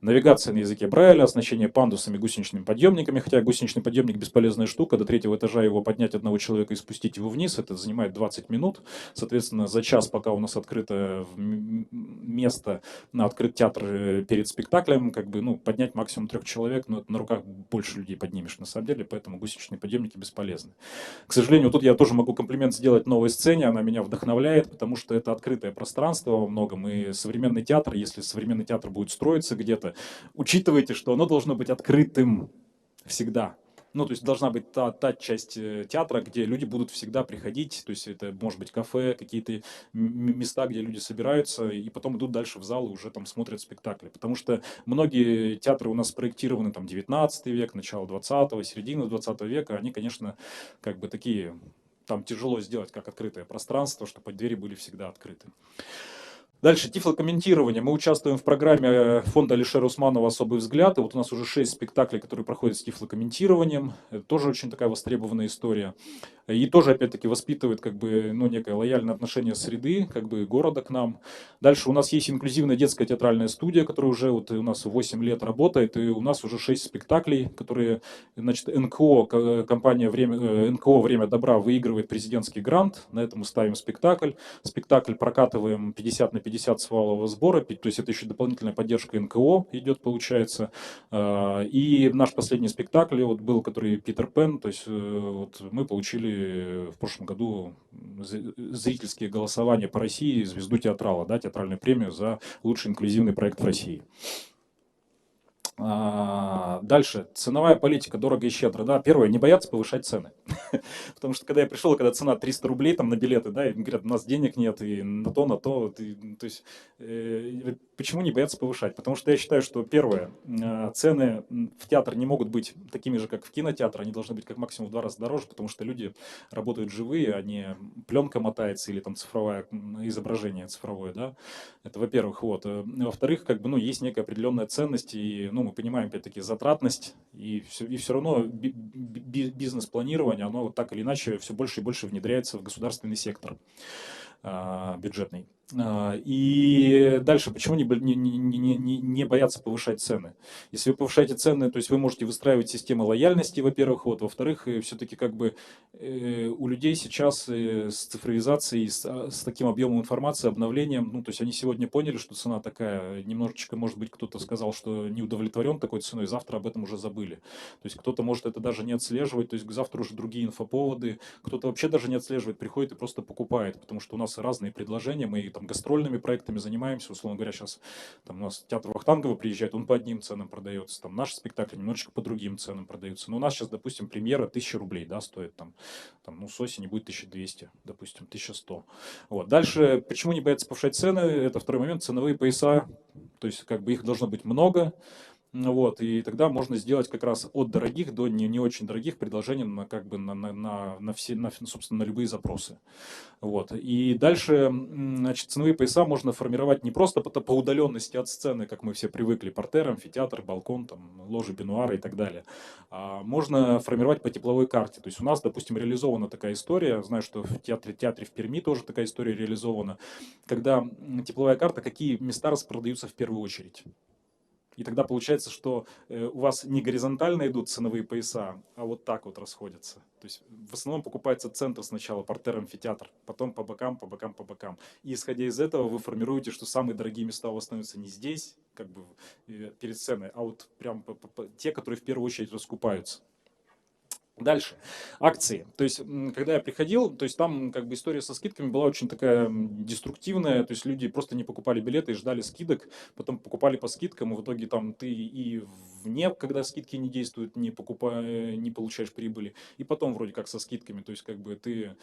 Навигация на языке Брайля, оснащение пандусами, гусеничными подъемниками, хотя гусеничный подъемник бесполезная штука, до 3-го этажа его поднять одного человека и спустить его вниз, это занимает 20 минут. Соответственно, за час, пока у нас открыто место, открыт театр перед спектаклем, как бы, ну, поднять максимум 3 человек, но на руках больше людей поднимешь на самом деле, поэтому гусеничные подъемники бесполезны. К сожалению, тут я тоже могу комплимент сделать новой сцене, она меня вдохновляет, потому что это открытое пространство во многом, и современный театр, если современный театр будет строиться где-то, учитывайте, что оно должно быть открытым всегда. Ну, то есть должна быть та часть театра, где люди будут всегда приходить, то есть это может быть кафе, какие-то места, где люди собираются и потом идут дальше в зал и уже там смотрят спектакли. Потому что многие театры у нас спроектированы там 19 век, начало 20-го, середина 20 века, они, конечно, как бы такие, там тяжело сделать как открытое пространство, чтобы двери были всегда открыты. Дальше, тифлокомментирование. Мы участвуем в программе фонда Алишера Усманова «Особый взгляд». И вот у нас уже 6 спектаклей, которые проходят с тифлокомментированием. Это тоже очень такая востребованная история. И тоже, опять-таки, воспитывает как бы, ну, некое лояльное отношение среды, как бы города к нам. Дальше у нас есть инклюзивная детская театральная студия, которая уже вот у нас 8 лет работает. И у нас уже 6 спектаклей, которые, значит, компания НКО «Время добра» выигрывает президентский грант. На этом мы ставим спектакль. Спектакль прокатываем 50 на 50 с валового сбора, то есть это еще дополнительная поддержка НКО идет, получается. И наш последний спектакль вот был, который Питер Пен, то есть вот мы получили в прошлом году зрительские голосования по России, звезду театрала, да, театральную премию за лучший инклюзивный проект в России. Дальше, ценовая политика, дорого и щедро. Да, первое, не бояться повышать цены. Потому что когда я пришел, когда цена 300 рублей там на билеты, да, и говорят, у нас денег нет, и на то, то есть почему не бояться повышать? Потому что я считаю, что первое, цены в театр не могут быть такими же, как в кинотеатр, они должны быть как максимум в 2 раза дороже, потому что люди работают живые, а не пленка мотается или там цифровое изображение цифровое, да. Это во-первых, вот. Во-вторых, как бы, ну, есть некая определенная ценность, и, ну, мы понимаем, опять-таки, затратность, и все равно бизнес-планирование, оно вот так или иначе все больше и больше внедряется в государственный сектор бюджетный. И дальше, почему не бояться повышать цены? Если вы повышаете цены, то есть вы можете выстраивать систему лояльности, во-первых, вот, во-вторых, все-таки как бы у людей сейчас с цифровизацией, с таким объемом информации, обновлением, ну, то есть они сегодня поняли, что цена такая, немножечко, может быть, кто-то сказал, что не удовлетворен такой ценой, завтра об этом уже забыли. То есть кто-то может это даже не отслеживать, то есть завтра уже другие инфоповоды, кто-то вообще даже не отслеживает, приходит и просто покупает, потому что у нас разные предложения, мы там гастрольными проектами занимаемся, условно говоря, сейчас там у нас театр Вахтангова приезжает, он по одним ценам продается, там наши спектакли немножечко по другим ценам продаются. Но у нас сейчас, допустим, премьера 1000 рублей, да, стоит там ну, с осени будет 1200, допустим, 1100. Вот. Дальше, почему не боятся повышать цены? Это второй момент, ценовые пояса, то есть как бы их должно быть много. Вот, и тогда можно сделать как раз от дорогих до не очень дорогих предложений на, как бы на все, собственно, на любые запросы. Вот. И дальше, значит, ценовые пояса можно формировать не просто по удаленности от сцены, как мы все привыкли, партер, амфитеатр, балкон, там, ложи, пенуары и так далее. А можно формировать по тепловой карте. То есть у нас, допустим, реализована такая история, знаю, что в театре в Перми тоже такая история реализована, когда тепловая карта, какие места распродаются в первую очередь. И тогда получается, что у вас не горизонтально идут ценовые пояса, а вот так вот расходятся. То есть в основном покупается центр сначала, партер, амфитеатр, потом по бокам, по бокам, по бокам. И исходя из этого вы формируете, что самые дорогие места у вас становятся не здесь, как бы перед сценой, а вот прям те, которые в первую очередь раскупаются. Дальше. Акции. То есть, когда я приходил, то есть там как бы история со скидками была очень такая деструктивная, то есть люди просто не покупали билеты и ждали скидок, потом покупали по скидкам, и в итоге там ты и вне, когда скидки не действуют, не получаешь прибыли, и потом вроде как со скидками, то есть как бы ты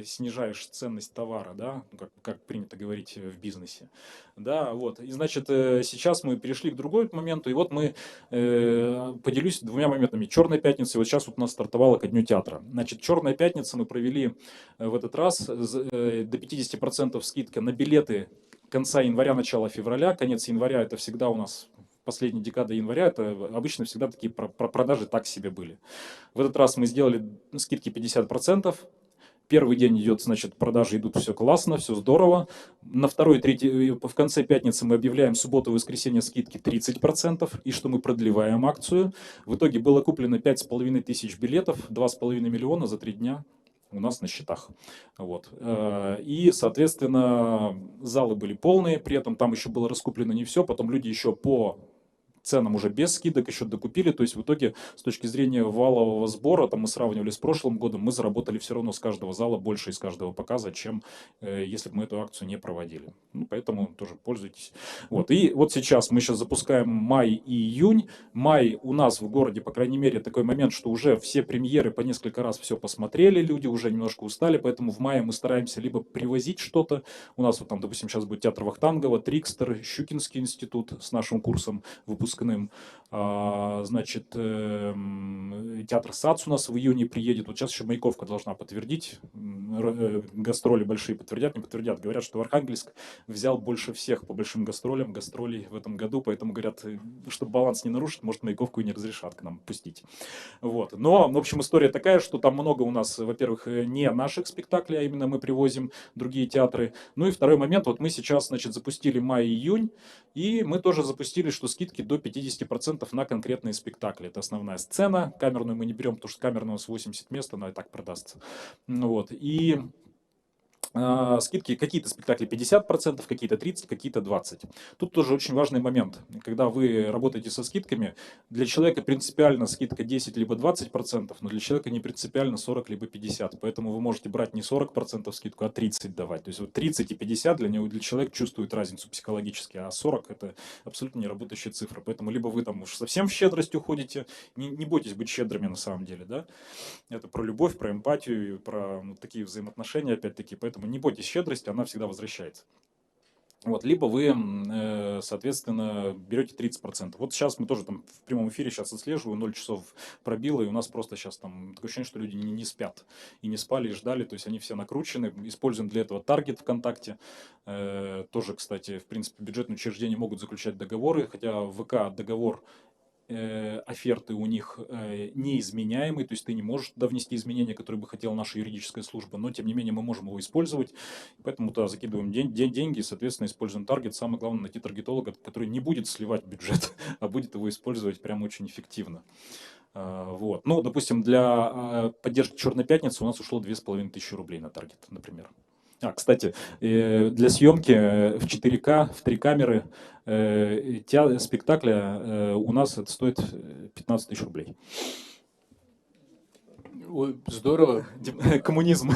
снижаешь ценность товара, да, как принято говорить в бизнесе. Да, вот. И значит, сейчас мы перешли к другому моменту, и вот мы поделюсь двумя моментами. Черная пятница, вот сейчас вот у нас стартовала ко Дню театра. Значит, Черная пятница мы провели в этот раз до 50% скидка на билеты конца января, начала февраля. Конец января это всегда у нас последняя декада января, это обычно всегда такие продажи так себе были. В этот раз мы сделали скидки 50%. Первый день идет, значит, продажи идут, все классно, все здорово. На второй, третий, в конце пятницы мы объявляем субботу и воскресенье скидки 30%, и что мы продлеваем акцию. В итоге было куплено 5500 билетов, 2,5 миллиона за 3 дня у нас на счетах. Вот. И, соответственно, залы были полные, при этом там еще было раскуплено не все, потом люди еще по ценам уже без скидок еще докупили, то есть в итоге с точки зрения валового сбора, там мы сравнивали с прошлым годом, мы заработали все равно с каждого зала больше из каждого показа, чем если бы мы эту акцию не проводили. Ну, поэтому тоже пользуйтесь. Вот. И вот сейчас мы запускаем май и июнь. Май у нас в городе, по крайней мере, такой момент, что уже все премьеры по несколько раз все посмотрели, люди уже немножко устали, поэтому в мае мы стараемся либо привозить что-то. У нас вот там, допустим, сейчас будет театр Вахтангова, Трикстер, Щукинский институт с нашим курсом выпускным. Значит, театр САЦ у нас в июне приедет. Вот сейчас еще Маяковка должна подтвердить. Гастроли большие подтвердят, не подтвердят. Говорят, что Архангельск взял больше всех по большим гастролям, гастролей в этом году. Поэтому говорят, чтобы баланс не нарушить, может, Маяковку и не разрешат к нам пустить. Вот. Но, в общем, история такая, что там много у нас, во-первых, не наших спектаклей, а именно мы привозим другие театры. Ну и второй момент, вот мы сейчас, значит, запустили май-июнь, и мы тоже запустили, что скидки до 50% на конкретные спектакли. Это основная сцена. Камерную мы не берем, потому что камерная у нас 80 мест, она и так продастся. Вот. И скидки, какие-то спектакли 50%, какие-то 30%, какие-то 20%. Тут тоже очень важный момент. Когда вы работаете со скидками, для человека принципиально скидка 10 либо 20%, но для человека не принципиально 40 либо 50%. Поэтому вы можете брать не 40% скидку, а 30% давать. То есть вот 30 и 50 для человека чувствует разницу психологически, а 40 это абсолютно не работающая цифра. Поэтому либо вы там уж совсем в щедрость уходите, не бойтесь быть щедрыми на самом деле, да? Это про любовь, про эмпатию, про такие взаимоотношения опять-таки. Поэтому не бойтесь щедрости, она всегда возвращается. Вот, либо вы, соответственно, берете 30%. Вот сейчас мы тоже там в прямом эфире сейчас отслеживаю, 0 часов пробило, и у нас просто сейчас там такое ощущение, что люди не спят. И не спали, и ждали, то есть они все накручены. Используем для этого таргет ВКонтакте. Тоже, кстати, в принципе, бюджетные учреждения могут заключать договоры, хотя в ВК договор оферты у них неизменяемые, то есть ты не можешь туда внести изменения, которые бы хотела наша юридическая служба, но тем не менее мы можем его использовать, поэтому туда закидываем деньги, соответственно, используем таргет. Самое главное найти таргетолога, который не будет сливать бюджет, а будет его использовать прям очень эффективно. Вот. Ну, допустим, для поддержки «Черной пятницы» у нас ушло 2500 рублей на таргет, например. Кстати, для съемки в 4К, в 3 камеры спектакля у нас это стоит 15 000 рублей. Ой, здорово. Коммунизм.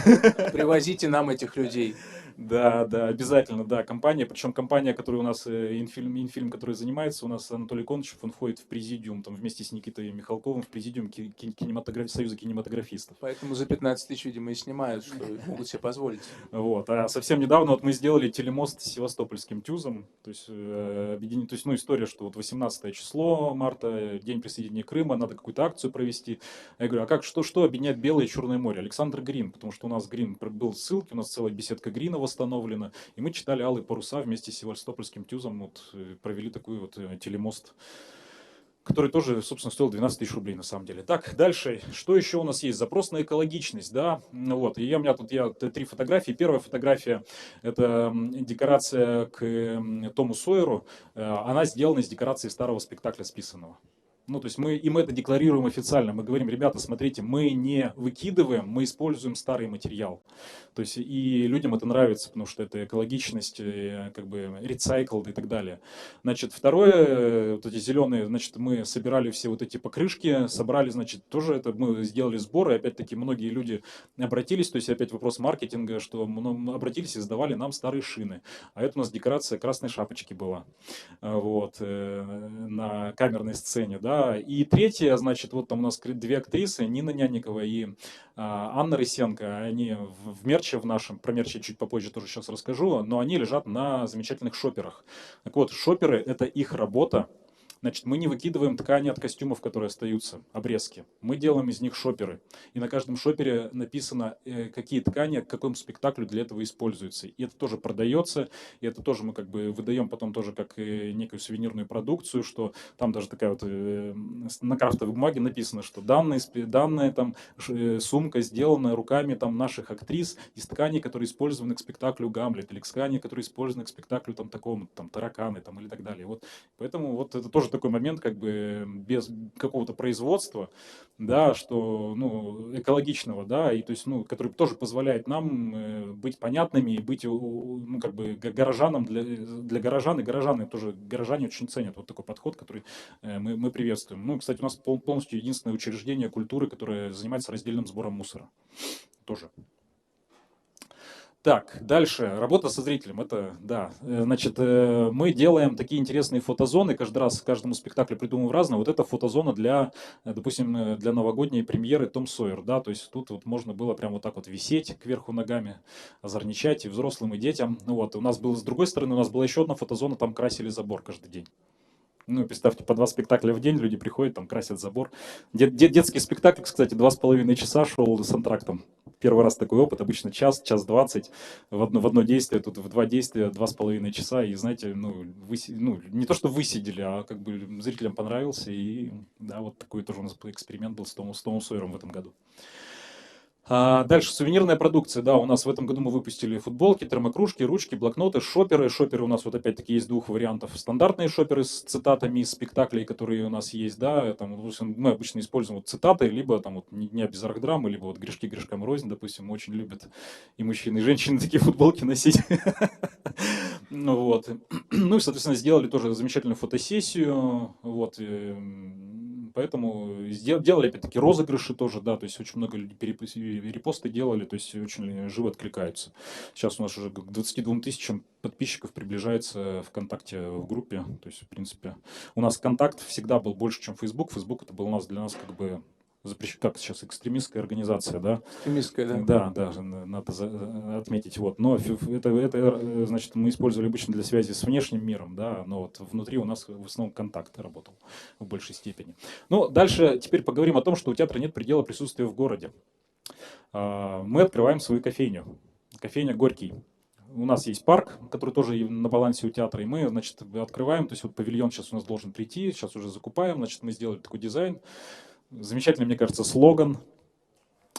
Привозите нам этих людей. Да, да, обязательно, да, компания, причем компания, которая у нас, Инфильм, который занимается, у нас Анатолий Конычев, он входит в президиум, там, вместе с Никитой Михалковым, в президиум Союза кинематографистов. Поэтому за 15 тысяч, видимо, и снимают, что могут себе позволить. Вот. А совсем недавно вот мы сделали телемост с Севастопольским ТЮЗом. То есть, то есть, ну, история, что вот 18 число марта, день присоединения Крыма, надо какую-то акцию провести. Я говорю, а как, что объединяет Белое и Черное море? Александр Грин, потому что у нас Грин был ссылки, у нас целая беседка Грина восстановлена, и мы читали «Алые паруса» вместе с Севастопольским ТЮЗом, вот, провели такой вот телемост, который тоже, собственно, стоил 12 тысяч рублей на самом деле. Так, дальше. Что еще у нас есть? Запрос на экологичность, да. Ну вот, и у меня тут 3 фотографии. Первая фотография – это декорация к Тому Сойеру. Она сделана из декорации старого спектакля списанного. Ну, то есть мы это декларируем официально. Мы говорим, ребята, смотрите, мы не выкидываем, мы используем старый материал. То есть и людям это нравится, потому что это экологичность, как бы recycled и так далее. Значит, второе, вот эти зеленые, значит, мы собирали все вот эти покрышки, собрали, значит, тоже это мы сделали сборы. Опять-таки многие люди обратились, то есть опять вопрос маркетинга, что обратились и сдавали нам старые шины. А это у нас декорация красной шапочки была. Вот, на камерной сцене, да. И третье, значит, вот там у нас 2 актрисы, Нина Нянникова и Анна Рысенко, они в мерче в нашем, про мерч я чуть попозже тоже сейчас расскажу, но они лежат на замечательных шоперах. Так вот, шоперы – это их работа. Значит, мы не выкидываем ткани от костюмов, которые остаются, обрезки. Мы делаем из них шоперы. И на каждом шопере написано, какие ткани к какому спектаклю для этого используются. И это тоже продается, и это тоже мы как бы выдаем потом тоже как некую сувенирную продукцию, что там даже такая вот на крафтовой бумаге написано, что данная там сумка сделана руками там наших актрис из тканей, которые использованы к спектаклю «Гамлет», или к ткани, которые использованы к спектаклю там такому, там «Тараканы» там, или так далее. Вот, поэтому вот это тоже такой момент, как бы без какого-то производства, да, что, ну, экологичного, да, и то есть, ну, который тоже позволяет нам быть понятными и быть, ну, как бы горожанам для горожан, и горожане тоже, горожане очень ценят вот такой подход, который мы приветствуем. Ну, кстати, у нас полностью единственное учреждение культуры, которое занимается раздельным сбором мусора. Тоже. Так, дальше. Работа со зрителем. Это, да. Значит, мы делаем такие интересные фотозоны. Каждый раз, каждому спектаклю придумываем разное. Вот это фотозона для, допустим, для новогодней премьеры Том Сойер. Да, то есть тут вот можно было прям вот так вот висеть кверху ногами, озорничать и взрослым, и детям. Ну вот, у нас было, с другой стороны, у нас была еще одна фотозона, там красили забор каждый день. Ну, представьте, по 2 спектакля в день люди приходят, там красят забор. Детский спектакль, кстати, 2,5 часа шел с антрактом. Первый раз такой опыт, обычно час 20 в одно действие, тут в 2 действия 2,5 часа. И знаете, ну, не то, что высидели, а как бы зрителям понравился. И да, вот такой тоже у нас эксперимент был с Томом Сойером в этом году. Дальше сувенирная продукция. Да, у нас в этом году мы выпустили футболки, термокружки, ручки, блокноты, шоперы. Шоперы у нас вот опять-таки есть 2 вариантов. Стандартные шоперы с цитатами из спектаклей, которые у нас есть, да, там, мы обычно используем вот цитаты, либо там вот «Не без драмы», либо вот «Грешки грешкам рознь», допустим, очень любят и мужчины, и женщины такие футболки носить. Ну вот. Ну и, соответственно, сделали тоже замечательную фотосессию. Вот. Поэтому делали, опять-таки, розыгрыши тоже, да, то есть очень много людей репосты делали, то есть очень живо откликаются. Сейчас у нас уже к 22 тысячам подписчиков приближается ВКонтакте в группе, то есть, в принципе, у нас контакт всегда был больше, чем Facebook. Facebook это был для нас как бы как сейчас, экстремистская организация, да? Экстремистская, да. Да, надо отметить. Вот. Но это, значит, мы использовали обычно для связи с внешним миром, да, но вот внутри у нас в основном контакт работал в большей степени. Ну, дальше теперь поговорим о том, что у театра нет предела присутствия в городе. Мы открываем свою кофейню. Кофейня «Горький». У нас есть парк, который тоже на балансе у театра, и мы, значит, открываем, то есть вот павильон сейчас у нас должен прийти, сейчас уже закупаем, значит, мы сделали такой дизайн. Замечательный, мне кажется, слоган.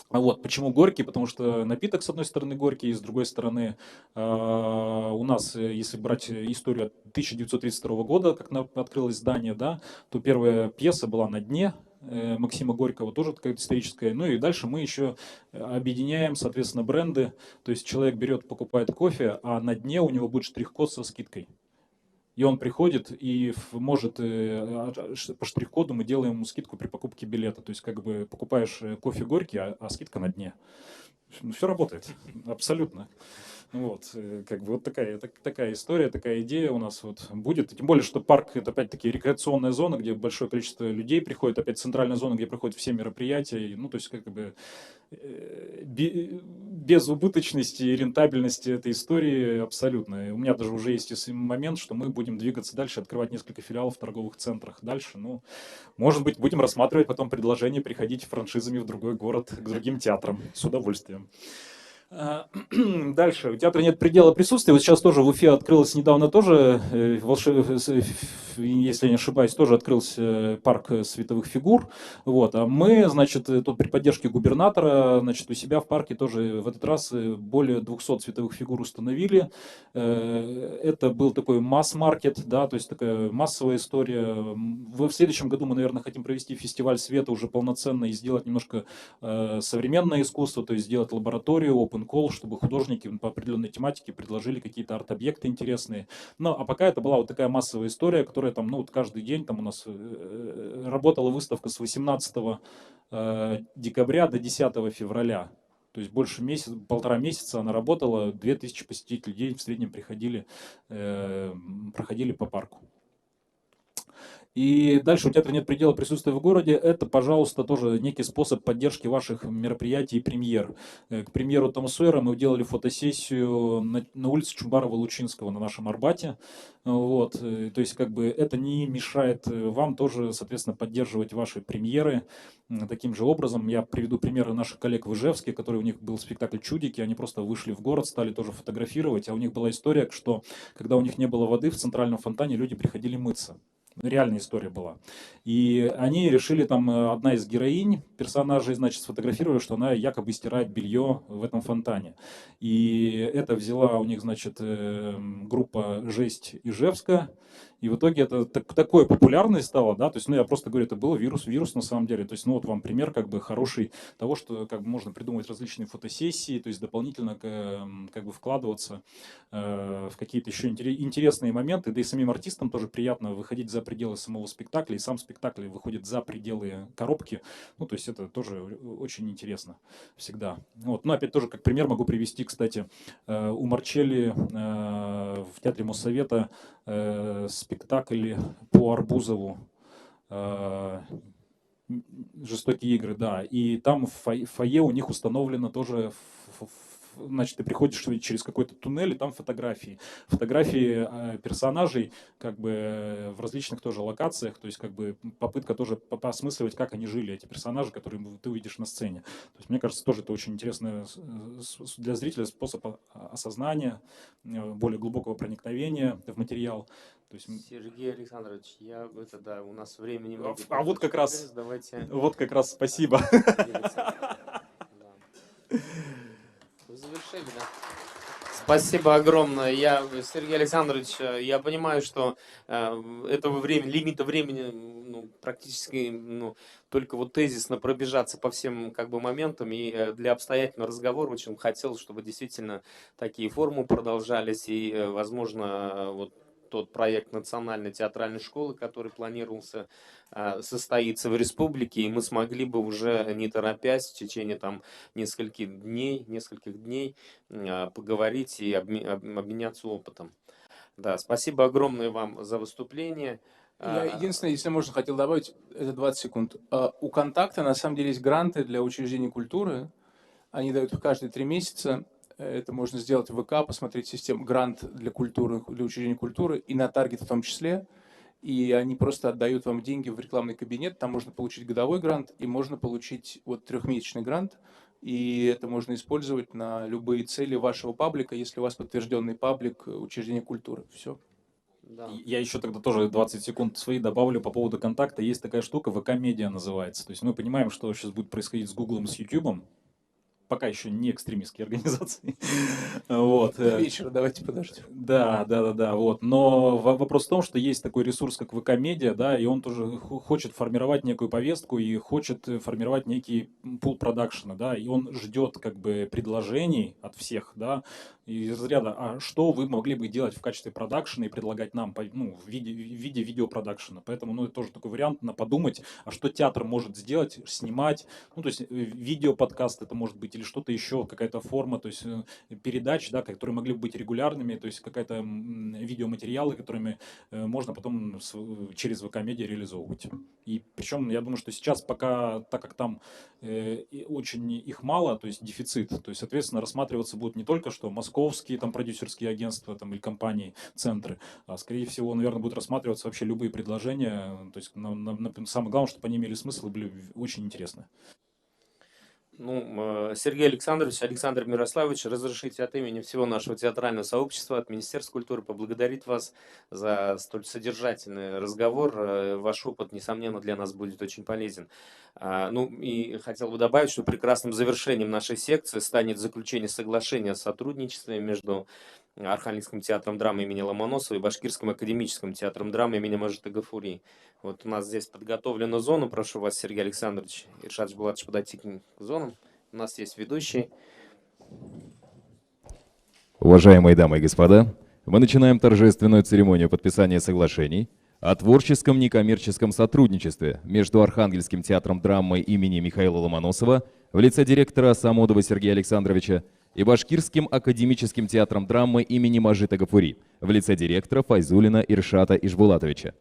Вот, почему горький? Потому что напиток, с одной стороны, горький, с другой стороны, у нас, если брать историю от 1932 года, как открылось здание, да, то первая пьеса была «На дне» Максима Горького, тоже такая историческая. Ну и дальше мы еще объединяем, соответственно, бренды. То есть человек берет, покупает кофе, а на дне у него будет штрих-код со скидкой. И он приходит и может по штрих-коду мы делаем ему скидку при покупке билета. То есть как бы покупаешь кофе горький, а скидка на дне. Все работает, абсолютно. Вот, как бы вот такая история, такая идея у нас вот будет. И тем более, что парк — это опять-таки рекреационная зона, где большое количество людей приходит, опять центральная зона, где проходят все мероприятия. Ну, то есть как бы без убыточности и рентабельности этой истории абсолютно. И у меня даже уже есть момент, что мы будем двигаться дальше, открывать несколько филиалов в торговых центрах дальше. Ну, может быть, будем рассматривать потом предложение приходить франшизами в другой город, к другим театрам. С удовольствием. Дальше. У театра нет предела присутствия. Вот сейчас тоже в Уфе открылось недавно тоже, если не ошибаюсь, тоже открылся парк световых фигур. Вот. А мы, значит, тут при поддержке губернатора, значит, у себя в парке тоже в этот раз более 200 световых фигур установили. Это был такой масс-маркет, да, то есть такая массовая история. В следующем году мы, наверное, хотим провести фестиваль света уже полноценно и сделать немножко современное искусство, то есть сделать лабораторию, open call, чтобы художники по определенной тематике предложили какие-то арт-объекты интересные. Ну, а пока это была вот такая массовая история, которая там, ну, вот каждый день там у нас работала выставка с 18 декабря до 10 февраля. То есть больше месяца, полтора месяца она работала, 2000 посетителей в день в среднем проходили по парку. И дальше у театра нет предела присутствия в городе. Это, пожалуйста, тоже некий способ поддержки ваших мероприятий и премьер. К примеру, Тома Сойера мы делали фотосессию на улице Чубарова-Лучинского на нашем Арбате. Вот. То есть как бы это не мешает вам тоже, соответственно, поддерживать ваши премьеры таким же образом. Я приведу примеры наших коллег в Ижевске, которые у них был спектакль «Чудики», они просто вышли в город, стали тоже фотографировать, а у них была история, что когда у них не было воды в центральном фонтане, люди приходили мыться. Реальная история была. И они решили, там одна из героинь, персонажей, значит, сфотографировали, что она якобы стирает белье в этом фонтане. И это взяла у них, значит, группа «Жесть» Ижевска. И в итоге это такое популярное стало, да, то есть, ну, я просто говорю, это был вирус на самом деле. То есть, ну, вот вам пример как бы хороший того, что как бы можно придумывать различные фотосессии, то есть дополнительно как бы вкладываться в какие-то еще интересные моменты, да и самим артистам тоже приятно выходить за пределы самого спектакля, и сам спектакль выходит за пределы коробки, ну, то есть это тоже очень интересно всегда. Вот. Ну, опять тоже как пример могу привести, кстати, у Марчелли в Театре Моссовета спектакль по Арбузову, «Жестокие игры», да, и там в фойе у них установлено тоже, значит, ты приходишь через какой-то туннель, и там фотографии персонажей, как бы в различных тоже локациях, то есть как бы попытка тоже поосмысливать, как они жили, эти персонажи, которые ты увидишь на сцене. То есть мне кажется, тоже это очень интересный для зрителя способ осознания, более глубокого проникновения в материал. То есть... Сергей Александрович, да, у нас времени много. А вот как раз, давайте. Вот как раз, спасибо. Вы завершили, да? Спасибо огромное. Сергей Александрович, я понимаю, что лимита времени ну, практически только вот тезисно пробежаться по всем как бы моментам. И для обстоятельного разговора очень хотелось, чтобы действительно такие форумы продолжались. И, возможно, вот тот проект Национальной театральной школы, который планировался, состоится в республике, и мы смогли бы уже, не торопясь, в течение там нескольких дней поговорить и обменяться опытом. Да, спасибо огромное вам за выступление. Я единственное, если можно, хотел добавить, это 20 секунд. У «Контакта» на самом деле есть гранты для учреждений культуры. Они дают их каждые 3 месяца. Это можно сделать в ВК, посмотреть систему грант для культуры, для учреждений культуры и на Таргет в том числе. И они просто отдают вам деньги в рекламный кабинет. Там можно получить годовой грант и можно получить вот 3-месячный грант. И это можно использовать на любые цели вашего паблика, если у вас подтвержденный паблик учреждения культуры. Все. Да. Я еще тогда тоже 20 секунд свои добавлю по поводу «Контакта». Есть такая штука, ВК-медиа называется. То есть мы понимаем, что сейчас будет происходить с Гуглом, с Ютубом. Пока еще не экстремистские организации. Вот. До вечера давайте подождем. Да. Вот. Но вопрос в том, что есть такой ресурс, как ВК-медиа, да, и он тоже хочет формировать некую повестку и хочет формировать некий пул продакшена, да, и он ждет как бы предложений от всех, да, из разряда, а что вы могли бы делать в качестве продакшена и предлагать нам ну, в виде видеопродакшена. Поэтому это тоже такой вариант на подумать, а что театр может сделать, снимать. Ну, то есть видеоподкаст это может быть или что-то еще, какая-то форма, то есть передач, да, которые могли бы быть регулярными, то есть какая-то видеоматериалы, которыми можно потом через ВК-медиа реализовывать. И причем я думаю, что сейчас пока, так как там очень их мало, то есть дефицит, то есть, соответственно, рассматриваться будут не только что московские там продюсерские агентства там, или компании, центры, а скорее всего, наверное, будут рассматриваться вообще любые предложения, то есть самое главное, чтобы они имели смысл и были очень интересны. Ну, Сергей Александрович, Александр Мирославович, разрешите от имени всего нашего театрального сообщества, от Министерства культуры поблагодарить вас за столь содержательный разговор. Ваш опыт, несомненно, для нас будет очень полезен. Ну, и хотел бы добавить, что прекрасным завершением нашей секции станет заключение соглашения о сотрудничестве между Архангельским театром драмы имени Ломоносова и Башкирским академическим театром драмы имени Мажита Гафури. Вот у нас здесь подготовлена зона. Прошу вас, Сергей Александрович, Иршат Булатович, подойти к зонам. У нас есть ведущий. Уважаемые дамы и господа, мы начинаем торжественную церемонию подписания соглашений о творческом некоммерческом сотрудничестве между Архангельским театром драмы имени Михаила Ломоносова в лице директора Самодова Сергея Александровича и Башкирским академическим театром драмы имени Мажита Гафури в лице директора Файзулина Иршата Ишбулатовича.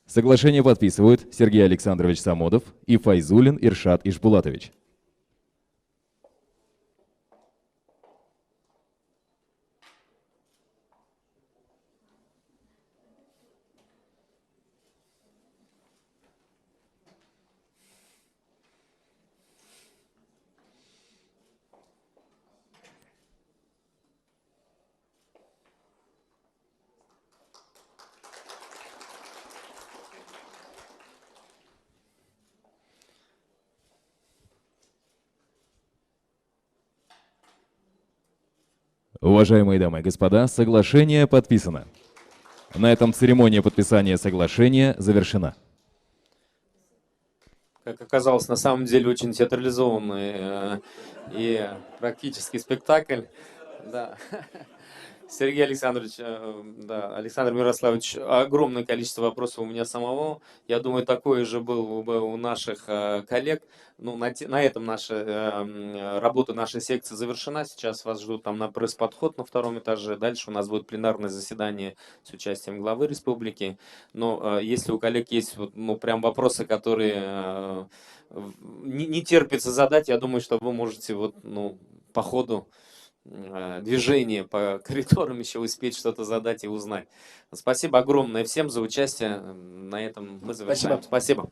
Соглашение подписывают Сергей Александрович Самодов и Файзулин Иршат Ишбулатович. Уважаемые дамы и господа, соглашение подписано. На этом церемония подписания соглашения завершена. Как оказалось, на самом деле очень театрализованный и практический спектакль. Да. Сергей Александрович, да, Александр Мирославович, огромное количество вопросов у меня самого. Я думаю, такое же было бы у наших коллег. Ну, на этом наша работа нашей секции завершена. Сейчас вас ждут там на пресс-подход на втором этаже. Дальше у нас будет пленарное заседание с участием главы республики. Но если у коллег есть ну, прям вопросы, которые не терпится задать, я думаю, что вы можете ну, по ходу движение по коридорам еще успеть что-то задать и узнать. Спасибо огромное всем за участие. На этом мы завершаем. Спасибо.